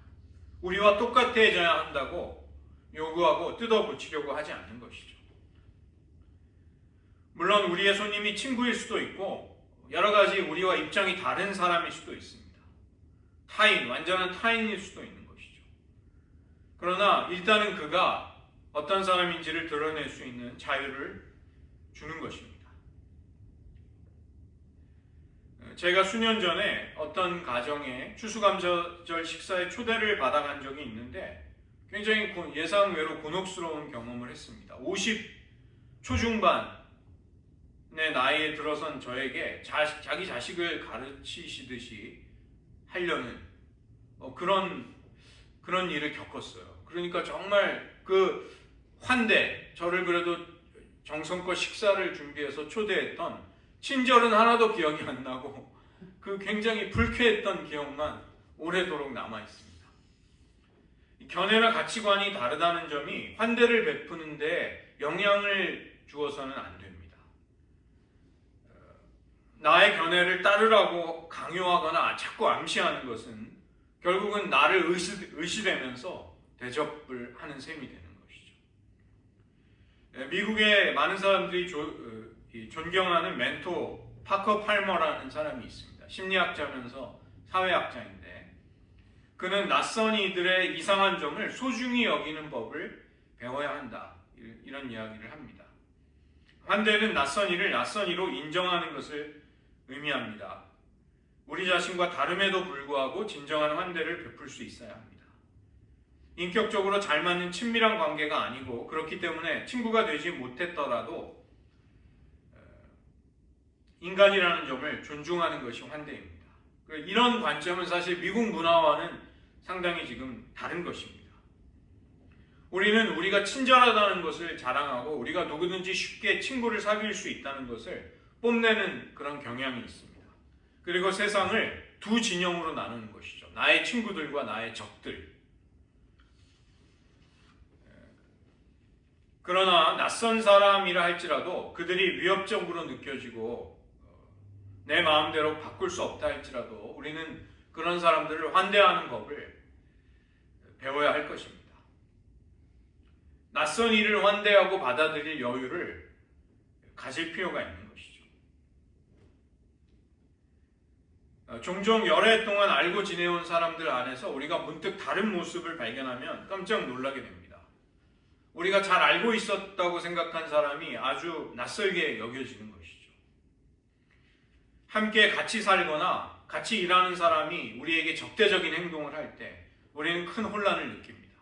우리와 똑같아져야 한다고 요구하고 뜯어고치려고 하지 않는 것이죠. 물론 우리의 손님이 친구일 수도 있고 여러 가지 우리와 입장이 다른 사람일 수도 있습니다. 완전한 타인일 수도 있는 것이죠. 그러나 일단은 그가 어떤 사람인지를 드러낼 수 있는 자유를 주는 것입니다. 제가 수년 전에 어떤 가정에 추수감사절 식사에 초대를 받아간 적이 있는데 굉장히 예상외로 곤혹스러운 경험을 했습니다. 50 초중반의 나이에 들어선 저에게 자기 자식을 가르치시듯이 하려는 그런 일을 겪었어요. 그러니까 정말 그 환대, 저를 그래도 정성껏 식사를 준비해서 초대했던 친절은 하나도 기억이 안 나고 그 굉장히 불쾌했던 기억만 오래도록 남아 있습니다. 견해나 가치관이 다르다는 점이 환대를 베푸는데 영향을 주어서는 안 됩니다. 나의 견해를 따르라고 강요하거나 자꾸 암시하는 것은 결국은 나를 의시되면서 대접을 하는 셈이 되는 것이죠. 미국의 많은 사람들이 존경하는 멘토 파커 팔머라는 사람이 있습니다. 심리학자면서 사회학자인데 그는 낯선 이들의 이상한 점을 소중히 여기는 법을 배워야 한다, 이런 이야기를 합니다. 환대는 낯선 이를 낯선 이로 인정하는 것을 의미합니다. 우리 자신과 다름에도 불구하고 진정한 환대를 베풀 수 있어야 합니다. 인격적으로 잘 맞는 친밀한 관계가 아니고 그렇기 때문에 친구가 되지 못했더라도 인간이라는 점을 존중하는 것이 환대입니다. 이런 관점은 사실 미국 문화와는 상당히 지금 다른 것입니다. 우리는 우리가 친절하다는 것을 자랑하고 우리가 누구든지 쉽게 친구를 사귈 수 있다는 것을 뽐내는 그런 경향이 있습니다. 그리고 세상을 두 진영으로 나누는 것이죠. 나의 친구들과 나의 적들. 그러나 낯선 사람이라 할지라도 그들이 위협적으로 느껴지고 내 마음대로 바꿀 수 없다 할지라도 우리는 그런 사람들을 환대하는 법을 배워야 할 것입니다. 낯선 이를 환대하고 받아들일 여유를 가질 필요가 있는 것이죠. 종종 여러 해 동안 알고 지내온 사람들 안에서 우리가 문득 다른 모습을 발견하면 깜짝 놀라게 됩니다. 우리가 잘 알고 있었다고 생각한 사람이 아주 낯설게 여겨지는 것이죠. 함께 같이 살거나 같이 일하는 사람이 우리에게 적대적인 행동을 할 때 우리는 큰 혼란을 느낍니다.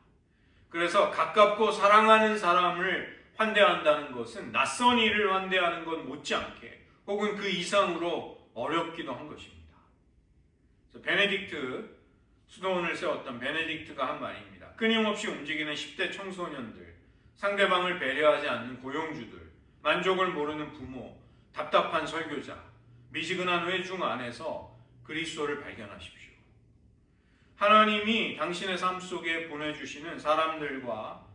그래서 가깝고 사랑하는 사람을 환대한다는 것은 낯선 이를 환대하는 것 못지않게 혹은 그 이상으로 어렵기도 한 것입니다. 그래서 베네딕트, 수도원을 세웠던 베네딕트가 한 말입니다. 끊임없이 움직이는 10대 청소년들, 상대방을 배려하지 않는 고용주들, 만족을 모르는 부모, 답답한 설교자, 미지근한 회중 안에서 그리스도를 발견하십시오. 하나님이 당신의 삶 속에 보내주시는 사람들과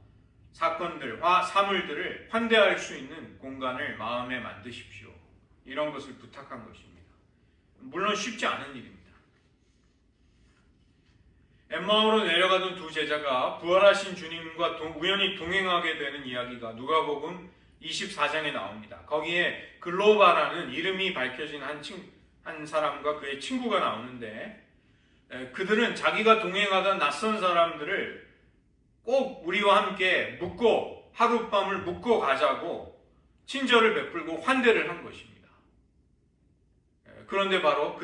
사건들, 사물들을 환대할 수 있는 공간을 마음에 만드십시오. 이런 것을 부탁한 것입니다. 물론 쉽지 않은 일입니다. 엠마오로 내려가던 두 제자가 부활하신 주님과 우연히 동행하게 되는 이야기가 누가복음 24장에 나옵니다. 거기에 글로바라는 이름이 밝혀진 한 사람과 그의 친구가 나오는데 그들은 자기가 동행하던 낯선 사람들을 꼭 우리와 함께 묵고 하룻밤을 묵고 가자고 친절을 베풀고 환대를 한 것입니다. 그런데 바로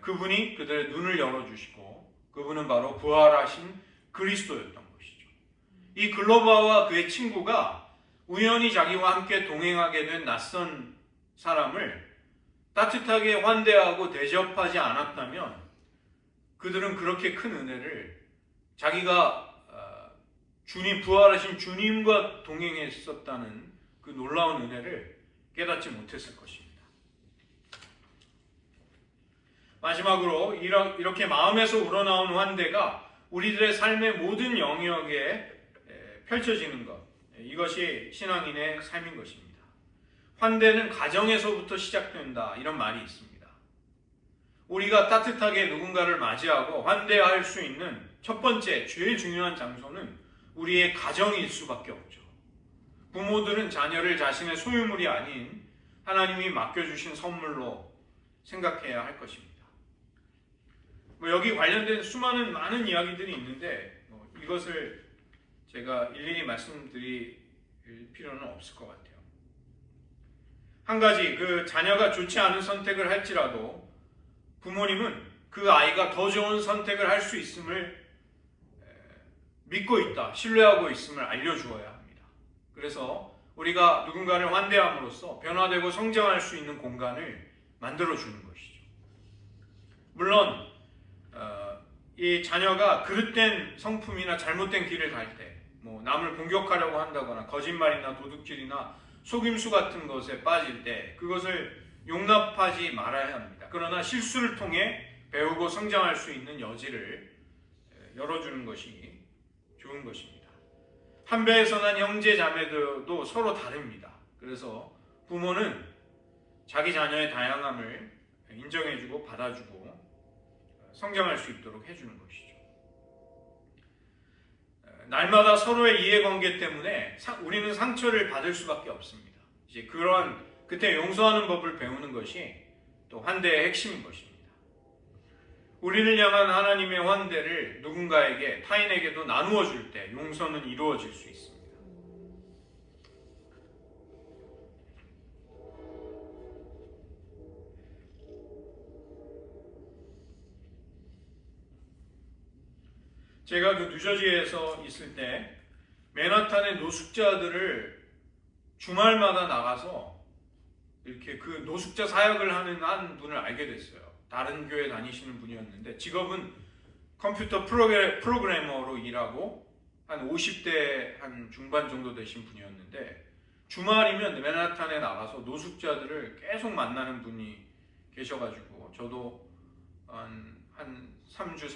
그분이 그들의 눈을 열어주시고 그분은 바로 부활하신 그리스도였던 것이죠. 이 글로바와 그의 친구가 우연히 자기와 함께 동행하게 된 낯선 사람을 따뜻하게 환대하고 대접하지 않았다면 그들은 그렇게 큰 은혜를 자기가 부활하신 주님과 동행했었다는 그 놀라운 은혜를 깨닫지 못했을 것입니다. 마지막으로 이렇게 마음에서 우러나온 환대가 우리들의 삶의 모든 영역에 펼쳐지는 것, 이것이 신앙인의 삶인 것입니다. 환대는 가정에서부터 시작된다, 이런 말이 있습니다. 우리가 따뜻하게 누군가를 맞이하고 환대할 수 있는 첫 번째, 제일 중요한 장소는 우리의 가정일 수밖에 없죠. 부모들은 자녀를 자신의 소유물이 아닌 하나님이 맡겨주신 선물로 생각해야 할 것입니다. 여기 관련된 많은 이야기들이 있는데 이것을 제가 일일이 말씀드릴 필요는 없을 것 같아요. 한 가지, 그 자녀가 좋지 않은 선택을 할지라도 부모님은 그 아이가 더 좋은 선택을 할 수 있음을 믿고 있다, 신뢰하고 있음을 알려주어야 합니다. 그래서 우리가 누군가를 환대함으로써 변화되고 성장할 수 있는 공간을 만들어주는 것이죠. 물론 이 자녀가 그릇된 성품이나 잘못된 길을 갈 때 남을 공격하려고 한다거나 거짓말이나 도둑질이나 속임수 같은 것에 빠질 때 그것을 용납하지 말아야 합니다. 그러나 실수를 통해 배우고 성장할 수 있는 여지를 열어주는 것이 좋은 것입니다. 한 배에서 난 형제 자매들도 서로 다릅니다. 그래서 부모는 자기 자녀의 다양함을 인정해주고 받아주고 성장할 수 있도록 해주는 것이죠. 날마다 서로의 이해관계 때문에 우리는 상처를 받을 수밖에 없습니다. 이제 그때 용서하는 법을 배우는 것이 또 환대의 핵심인 것입니다. 우리를 향한 하나님의 환대를 누군가에게, 타인에게도 나누어 줄 때 용서는 이루어질 수 있습니다. 제가 그 뉴저지에서 있을 때 맨하탄의 노숙자들을 주말마다 나가서 이렇게 그 노숙자 사역을 하는 한 분을 알게 됐어요. 다른 교회 다니시는 분이었는데 직업은 컴퓨터 프로그래머로 일하고 한 50대 한 중반 정도 되신 분이었는데 주말이면 맨하탄에 나가서 노숙자들을 계속 만나는 분이 계셔가지고 저도 한 3주,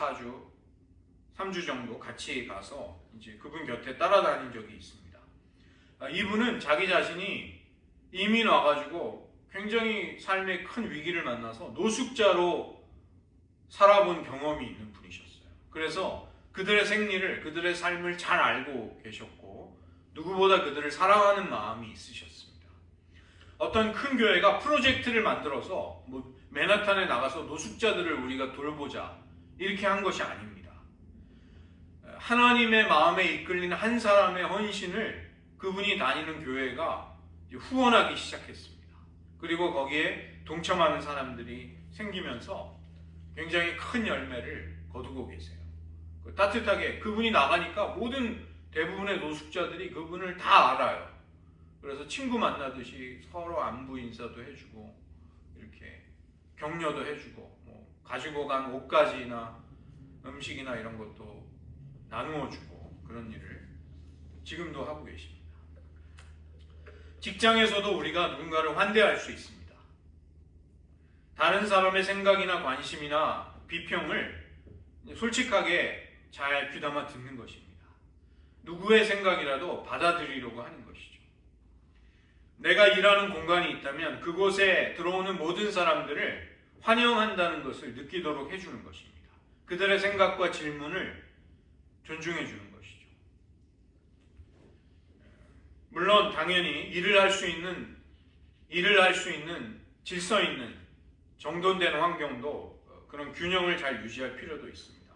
3주 정도 같이 가서 이제 그분 곁에 따라다닌 적이 있습니다. 이분은 자기 자신이 이민 와가지고 굉장히 삶의 큰 위기를 만나서 노숙자로 살아본 경험이 있는 분이셨어요. 그래서 그들의 생리를, 그들의 삶을 잘 알고 계셨고 누구보다 그들을 사랑하는 마음이 있으셨습니다. 어떤 큰 교회가 프로젝트를 만들어서 맨하탄에 나가서 노숙자들을 우리가 돌보자 이렇게 한 것이 아닙니다. 하나님의 마음에 이끌린 한 사람의 헌신을 그분이 다니는 교회가 후원하기 시작했습니다. 그리고 거기에 동참하는 사람들이 생기면서 굉장히 큰 열매를 거두고 계세요. 따뜻하게 그분이 나가니까 대부분의 노숙자들이 그분을 다 알아요. 그래서 친구 만나듯이 서로 안부 인사도 해주고 이렇게 격려도 해주고 가지고 간 옷가지나 음식이나 이런 것도 나누어 주고 그런 일을 지금도 하고 계십니다. 직장에서도 우리가 누군가를 환대할 수 있습니다. 다른 사람의 생각이나 관심이나 비평을 솔직하게 잘 귀담아 듣는 것입니다. 누구의 생각이라도 받아들이려고 하는 것이죠. 내가 일하는 공간이 있다면 그곳에 들어오는 모든 사람들을 환영한다는 것을 느끼도록 해주는 것입니다. 그들의 생각과 질문을 존중해 주는 것이죠. 물론 당연히 일을 할 수 있는 질서 있는 정돈된 환경도 그런 균형을 잘 유지할 필요도 있습니다.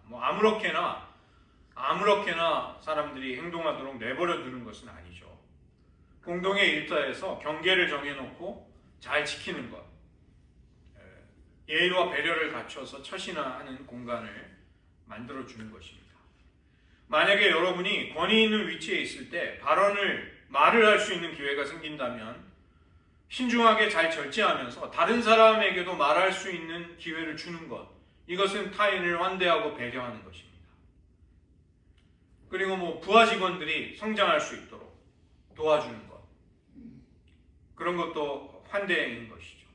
아무렇게나 사람들이 행동하도록 내버려 두는 것은 아니죠. 공동의 일터에서 경계를 정해놓고 잘 지키는 것, 예의와 배려를 갖춰서 처신하는 공간을 만들어주는 것입니다. 만약에 여러분이 권위 있는 위치에 있을 때 말을 할 수 있는 기회가 생긴다면 신중하게 잘 절제하면서 다른 사람에게도 말할 수 있는 기회를 주는 것, 이것은 타인을 환대하고 배려하는 것입니다. 그리고 부하 직원들이 성장할 수 있도록 도와주는 것, 그런 것도 환대인 것이죠.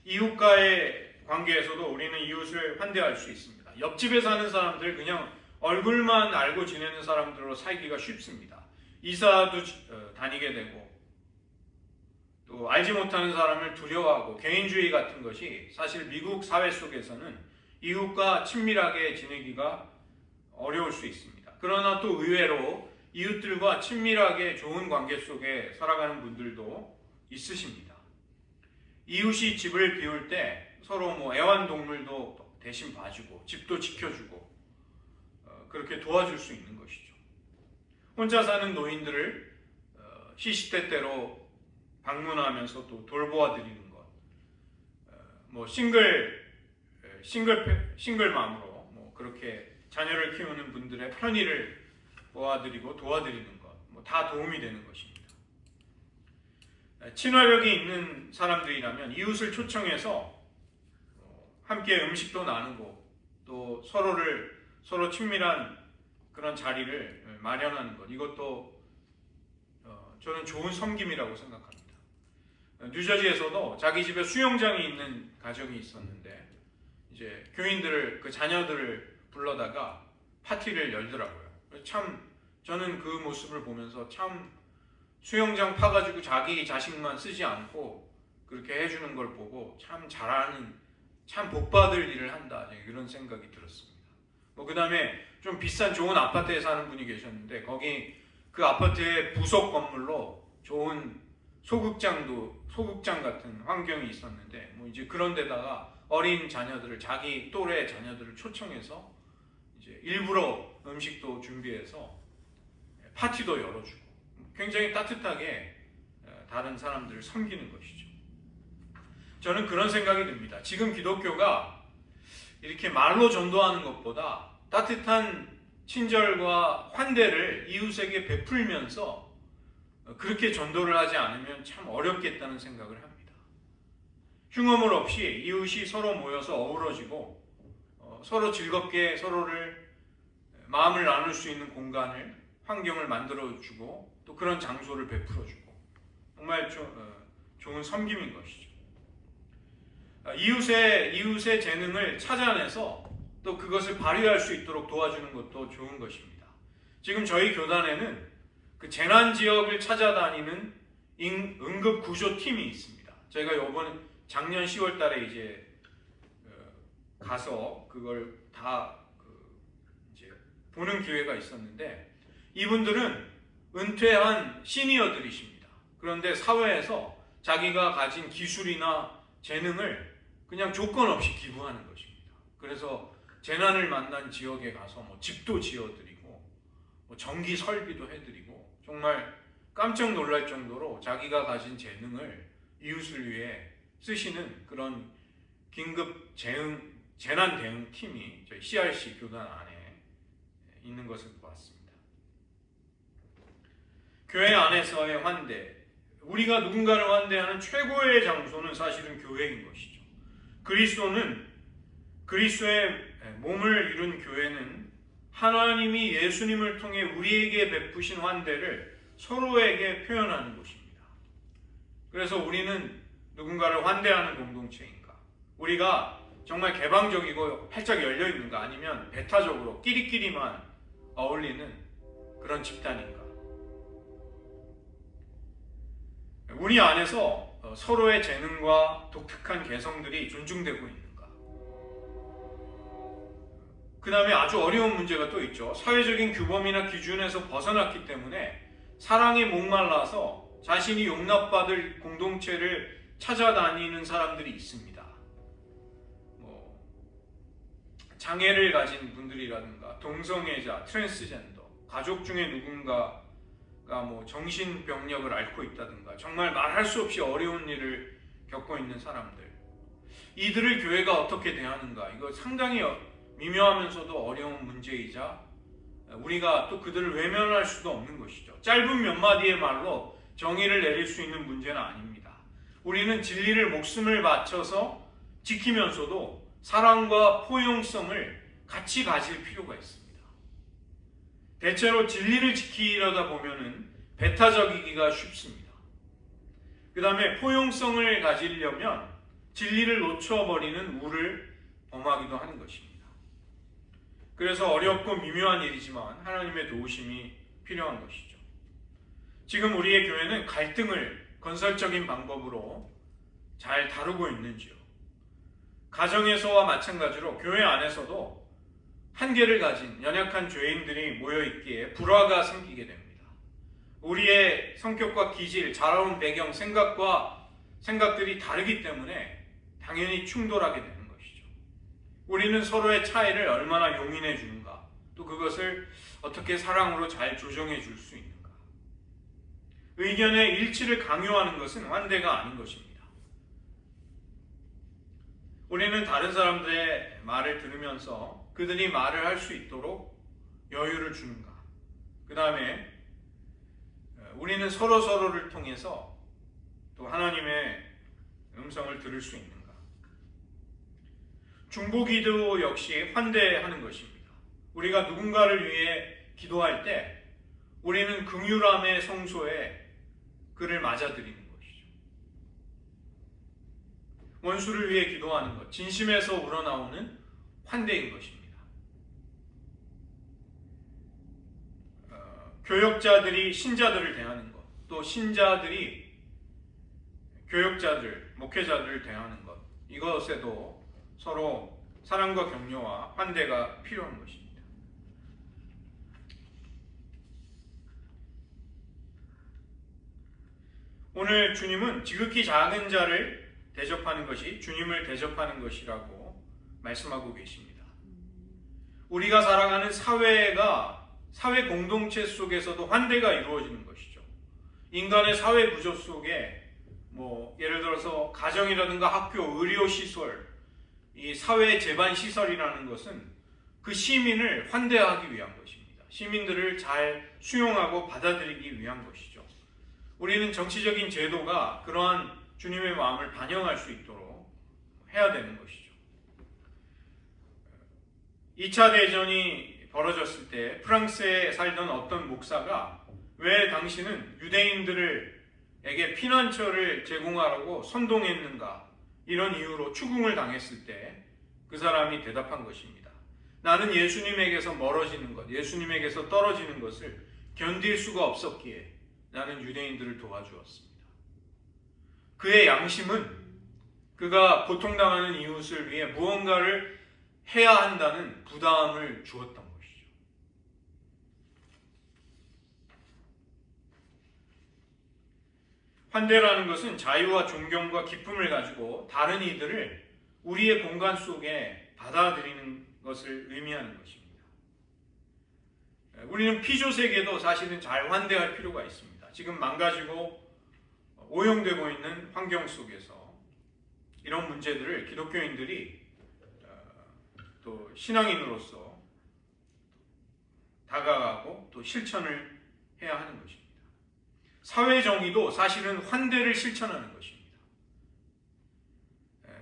이웃과의 관계에서도 우리는 이웃을 환대할 수 있습니다. 옆집에 사는 사람들 그냥 얼굴만 알고 지내는 사람들로 살기가 쉽습니다. 이사도 다니게 되고 또 알지 못하는 사람을 두려워하고 개인주의 같은 것이 사실 미국 사회 속에서는 이웃과 친밀하게 지내기가 어려울 수 있습니다. 그러나 또 의외로 이웃들과 친밀하게 좋은 관계 속에 살아가는 분들도 있으십니다. 이웃이 집을 비울 때 서로 애완동물도 대신 봐주고 집도 지켜주고 그렇게 도와줄 수 있는 것이죠. 혼자 사는 노인들을 시시때때로 방문하면서 또 돌보아 드리는 것, 싱글맘으로 그렇게 자녀를 키우는 분들의 편의를 도와드리고 도와드리는 것, 다 도움이 되는 것입니다. 친화력이 있는 사람들이라면 이웃을 초청해서 함께 음식도 나누고 또 서로 친밀한 그런 자리를 마련하는 것, 이것도 저는 좋은 섬김이라고 생각합니다. 뉴저지에서도 자기 집에 수영장이 있는 가정이 있었는데 이제 교인들을 그 자녀들을 불러다가 파티를 열더라고요. 저는 그 모습을 보면서 참 수영장 파가지고 자기 자식만 쓰지 않고 그렇게 해주는 걸 보고 참 잘하는, 참 복받을 일을 한다, 이런 생각이 들었습니다. 그 다음에 좀 비싼 좋은 아파트에 사는 분이 계셨는데 거기 그 아파트의 부속 건물로 좋은 소극장 같은 환경이 있었는데 이제 그런 데다가 어린 자녀들을, 자기 또래 자녀들을 초청해서 이제 일부러 음식도 준비해서 파티도 열어주고 굉장히 따뜻하게 다른 사람들을 섬기는 것이죠. 저는 그런 생각이 듭니다. 지금 기독교가 이렇게 말로 전도하는 것보다 따뜻한 친절과 환대를 이웃에게 베풀면서 그렇게 전도를 하지 않으면 참 어렵겠다는 생각을 합니다. 흉어물 없이 이웃이 서로 모여서 어우러지고 서로 즐겁게 서로를 마음을 나눌 수 있는 공간을, 환경을 만들어주고 또 그런 장소를 베풀어주고 정말 좋은 섬김인 것이죠. 이웃의 재능을 찾아내서 또 그것을 발휘할 수 있도록 도와주는 것도 좋은 것입니다. 지금 저희 교단에는 그 재난 지역을 찾아다니는 응급 구조 팀이 있습니다. 저희가 작년 10월 달에 이제 가서 그걸 다 이제 보는 기회가 있었는데, 이분들은 은퇴한 시니어들이십니다. 그런데 사회에서 자기가 가진 기술이나 재능을 그냥 조건 없이 기부하는 것입니다. 그래서 재난을 만난 지역에 가서 집도 지어드리고 전기 설비도 해드리고 정말 깜짝 놀랄 정도로 자기가 가진 재능을 이웃을 위해 쓰시는 그런 긴급 재난 대응 팀이 저희 CRC 교단 안에 있는 것을 보았습니다. 교회 안에서의 환대, 우리가 누군가를 환대하는 최고의 장소는 사실은 교회인 것이죠. 그리스도의 몸을 이룬 교회는 하나님이 예수님을 통해 우리에게 베푸신 환대를 서로에게 표현하는 곳입니다. 그래서 우리는 누군가를 환대하는 공동체인가? 우리가 정말 개방적이고 활짝 열려 있는가? 아니면 배타적으로 끼리끼리만 어울리는 그런 집단인가? 우리 안에서 서로의 재능과 독특한 개성들이 존중되고 있는가? 그 다음에 아주 어려운 문제가 또 있죠. 사회적인 규범이나 기준에서 벗어났기 때문에 사랑에 목말라서 자신이 용납받을 공동체를 찾아다니는 사람들이 있습니다. 장애를 가진 분들이라든가 동성애자, 트랜스젠더, 가족 중에 누군가가 정신병력을 앓고 있다든가 정말 말할 수 없이 어려운 일을 겪고 있는 사람들, 이들을 교회가 어떻게 대하는가, 이거 상당히 미묘하면서도 어려운 문제이자 우리가 또 그들을 외면할 수도 없는 것이죠. 짧은 몇 마디의 말로 정의를 내릴 수 있는 문제는 아닙니다. 우리는 진리를 목숨을 바쳐서 지키면서도 사랑과 포용성을 같이 가질 필요가 있습니다. 대체로 진리를 지키려다 보면은 배타적이기가 쉽습니다. 그 다음에 포용성을 가지려면 진리를 놓쳐버리는 우를 범하기도 하는 것입니다. 그래서 어렵고 미묘한 일이지만 하나님의 도우심이 필요한 것이죠. 지금 우리의 교회는 갈등을 건설적인 방법으로 잘 다루고 있는지요? 가정에서와 마찬가지로 교회 안에서도 한계를 가진 연약한 죄인들이 모여있기에 불화가 생기게 됩니다. 우리의 성격과 기질, 자라온 배경, 생각들이 다르기 때문에 당연히 충돌하게 됩니다. 우리는 서로의 차이를 얼마나 용인해 주는가, 또 그것을 어떻게 사랑으로 잘 조정해 줄 수 있는가. 의견의 일치를 강요하는 것은 환대가 아닌 것입니다. 우리는 다른 사람들의 말을 들으면서 그들이 말을 할 수 있도록 여유를 주는가. 그 다음에 우리는 서로를 통해서 또 하나님의 음성을 들을 수 있는가. 중보기도 역시 환대하는 것입니다. 우리가 누군가를 위해 기도할 때 우리는 긍휼함의 성소에 그를 맞아들이는 것이죠. 원수를 위해 기도하는 것, 진심에서 우러나오는 환대인 것입니다. 교역자들이 신자들을 대하는 것, 또 신자들이 교역자들, 목회자들을 대하는 것, 이것에도 서로 사랑과 격려와 환대가 필요한 것입니다. 오늘 주님은 지극히 작은 자를 대접하는 것이 주님을 대접하는 것이라고 말씀하고 계십니다. 우리가 살아가는 사회 공동체 속에서도 환대가 이루어지는 것이죠. 인간의 사회 구조 속에 예를 들어서 가정이라든가 학교, 의료시설, 이 사회 재반 시설이라는 것은 그 시민을 환대하기 위한 것입니다. 시민들을 잘 수용하고 받아들이기 위한 것이죠. 우리는 정치적인 제도가 그러한 주님의 마음을 반영할 수 있도록 해야 되는 것이죠. 2차 대전이 벌어졌을 때 프랑스에 살던 어떤 목사가 왜 당신은 유대인들에게 피난처를 제공하라고 선동했는가, 이런 이유로 추궁을 당했을 때 그 사람이 대답한 것입니다. 나는 예수님에게서 멀어지는 것, 예수님에게서 떨어지는 것을 견딜 수가 없었기에 나는 유대인들을 도와주었습니다. 그의 양심은 그가 고통당하는 이웃을 위해 무언가를 해야 한다는 부담을 주었던 것이죠. 환대라는 것은 자유와 존경과 기쁨을 가지고 다른 이들을 우리의 공간 속에 받아들이는 것을 의미하는 것입니다. 우리는 피조세계도 사실은 잘 환대할 필요가 있습니다. 지금 망가지고 오염되고 있는 환경 속에서 이런 문제들을 기독교인들이 또 신앙인으로서 다가가고 또 실천을 해야 하는 것입니다. 사회정의도 사실은 환대를 실천하는 것입니다.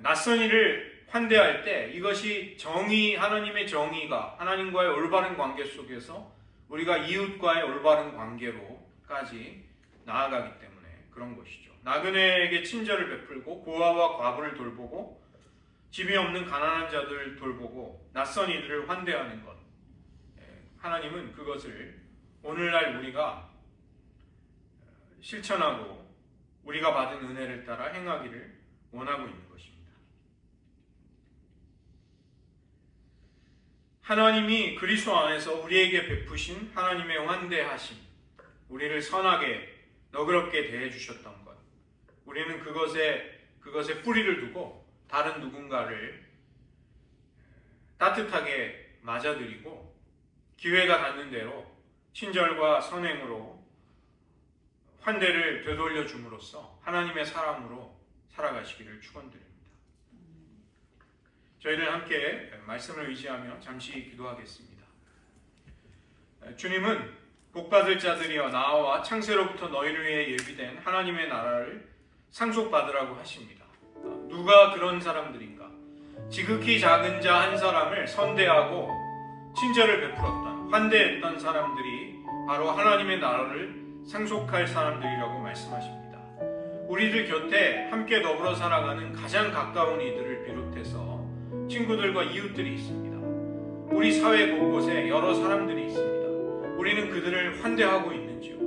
낯선 이를 환대할 때 이것이 정의, 하나님의 정의가 하나님과의 올바른 관계 속에서 우리가 이웃과의 올바른 관계로까지 나아가기 때문에 그런 것이죠. 나그네에게 친절을 베풀고 고아와 과부를 돌보고 집이 없는 가난한 자들을 돌보고 낯선 이들을 환대하는 것, 하나님은 그것을 오늘날 우리가 실천하고 우리가 받은 은혜를 따라 행하기를 원하고 있는 것입니다. 하나님이 그리스도 안에서 우리에게 베푸신 하나님의 환대하심, 우리를 선하게 너그럽게 대해주셨던 것, 우리는 그것에 뿌리를 두고 다른 누군가를 따뜻하게 맞아들이고 기회가 닿는 대로 친절과 선행으로 환대를 되돌려 줌으로써 하나님의 사람으로 살아가시기를 축원드립니다. 저희들 함께 말씀을 의지하며 잠시 기도하겠습니다. 주님은 복받을 자들이여 나와 창세로부터 너희를 위해 예비된 하나님의 나라를 상속받으라고 하십니다. 누가 그런 사람들인가? 지극히 작은 자 한 사람을 선대하고 친절을 베풀었던, 환대했던 사람들이 바로 하나님의 나라를 상속할 사람들이라고 말씀하십니다. 우리들 곁에 함께 더불어 살아가는 가장 가까운 이들을 비롯해서 친구들과 이웃들이 있습니다. 우리 사회 곳곳에 여러 사람들이 있습니다. 우리는 그들을 환대하고 있는지요?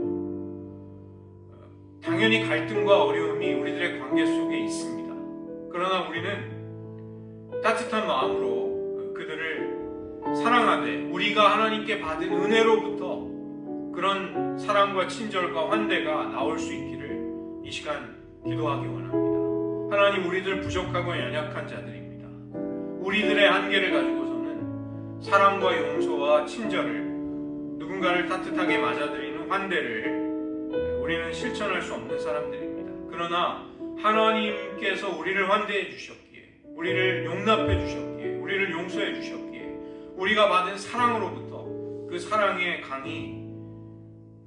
당연히 갈등과 어려움이 우리들의 관계 속에 있습니다. 그러나 우리는 따뜻한 마음으로 그들을 사랑하되 우리가 하나님께 받은 은혜로부터 그런 사랑과 친절과 환대가 나올 수 있기를 이 시간 기도하기 원합니다. 하나님, 우리들 부족하고 연약한 자들입니다. 우리들의 한계를 가지고서는 사랑과 용서와 친절을, 누군가를 따뜻하게 맞아들이는 환대를 우리는 실천할 수 없는 사람들입니다. 그러나 하나님께서 우리를 환대해 주셨기에, 우리를 용납해 주셨기에, 우리를 용서해 주셨기에 우리가 받은 사랑으로부터 그 사랑의 강이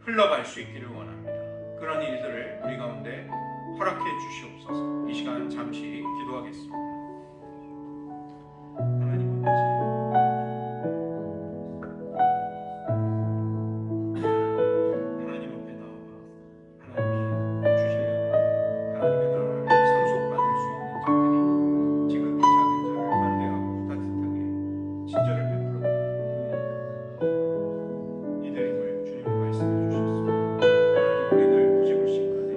흘러갈 수 있기를 원합니다. 그런 일들을 우리 가운데 허락해 주시옵소서. 이 시간 잠시 기도하겠습니다. 하나님 아버지, 하나님 앞에 나와 하나님께 주시려는 하나님의 나라를 상속받을 수 있는 자들이 지극히 작은 자를 환대하고 따뜻하게 친절을 베풀었다. 이들임을 주님은 말씀해 주셨습니다. 하나님, 우리들 부지불식간에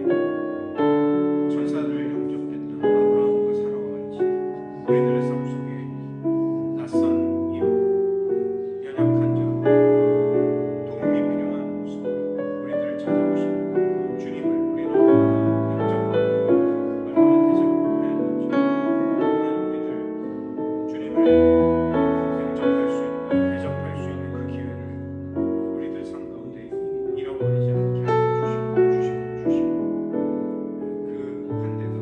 천사들을 영접했던 아브라함과 사라와 같이 우리들의 삶 속에 낯선 이웃, 연약한 자, 도움이 필요한 모습으로 우리들을 찾아오시는 주님을 우리는 영접하고 얼마나 대접해야 될지, 하나님, 우리들 주님을 영접할 수 있는, 대접할 수 있는 그 기회를 우리들 삶 가운데 잃어버리지 않게 하여 주시고 그 환대가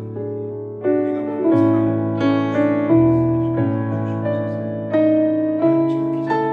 우리가 받은 사랑으로부터 주시옵소서. 지극히 작은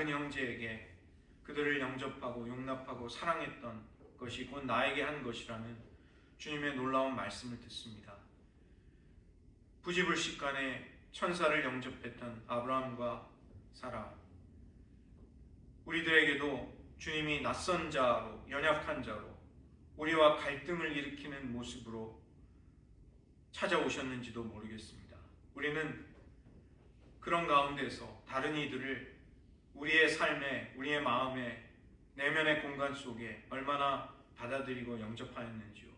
작은 형제에게 그들을 영접하고 용납하고 사랑했던 것이 곧 나에게 한 것이라는 주님의 놀라운 말씀을 듣습니다. 부지불식간에 천사를 영접했던 아브라함과 사라, 우리들에게도 주님이 낯선 자로, 연약한 자로 우리와 갈등을 일으키는 모습으로 찾아오셨는지도 모르겠습니다. 우리는 그런 가운데서 다른 이들을 우리의 삶에, 우리의 마음에, 내면의 공간 속에 얼마나 받아들이고 영접하였는지요.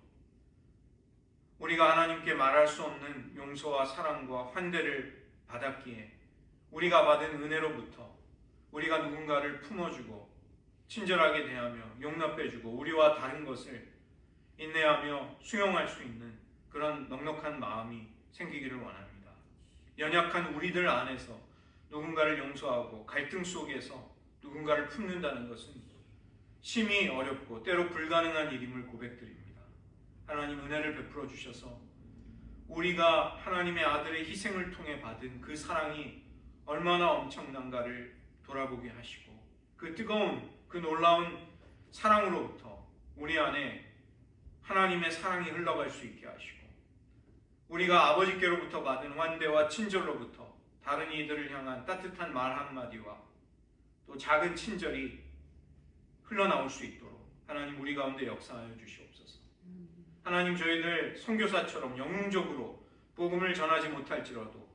우리가 하나님께 말할 수 없는 용서와 사랑과 환대를 받았기에 우리가 받은 은혜로부터 우리가 누군가를 품어주고 친절하게 대하며 용납해주고 우리와 다른 것을 인내하며 수용할 수 있는 그런 넉넉한 마음이 생기기를 원합니다. 연약한 우리들 안에서 누군가를 용서하고 갈등 속에서 누군가를 품는다는 것은 심히 어렵고 때로 불가능한 일임을 고백드립니다. 하나님 은혜를 베풀어 주셔서 우리가 하나님의 아들의 희생을 통해 받은 그 사랑이 얼마나 엄청난가를 돌아보게 하시고 그 뜨거운 그 놀라운 사랑으로부터 우리 안에 하나님의 사랑이 흘러갈 수 있게 하시고 우리가 아버지께로부터 받은 환대와 친절로부터 다른 이들을 향한 따뜻한 말 한마디와 또 작은 친절이 흘러나올 수 있도록 하나님 우리 가운데 역사하여 주시옵소서. 하나님 저희들 선교사처럼 영웅적으로 복음을 전하지 못할지라도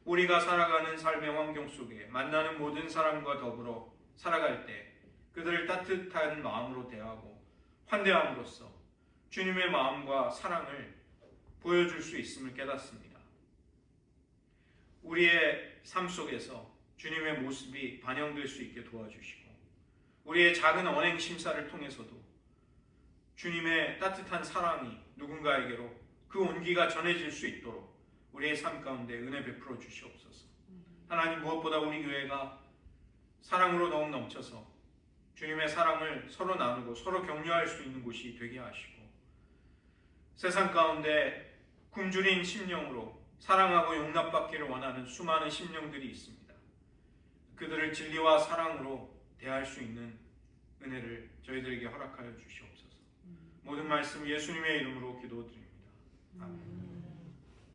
우리가 살아가는 삶의 환경 속에 만나는 모든 사람과 더불어 살아갈 때 그들을 따뜻한 마음으로 대하고 환대함으로써 주님의 마음과 사랑을 보여줄 수 있음을 깨닫습니다. 우리의 삶 속에서 주님의 모습이 반영될 수 있게 도와주시고 우리의 작은 언행 심사를 통해서도 주님의 따뜻한 사랑이 누군가에게로 그 온기가 전해질 수 있도록 우리의 삶 가운데 은혜 베풀어 주시옵소서. 하나님 무엇보다 우리 교회가 사랑으로 더욱 넘쳐서 주님의 사랑을 서로 나누고 서로 격려할 수 있는 곳이 되게 하시고 세상 가운데 굶주린 심령으로 사랑하고 용납받기를 원하는 수많은 심령들이 있습니다. 그들을 진리와 사랑으로 대할 수 있는 은혜를 저희들에게 허락하여 주시옵소서. 모든 말씀 예수님의 이름으로 기도드립니다. 아멘.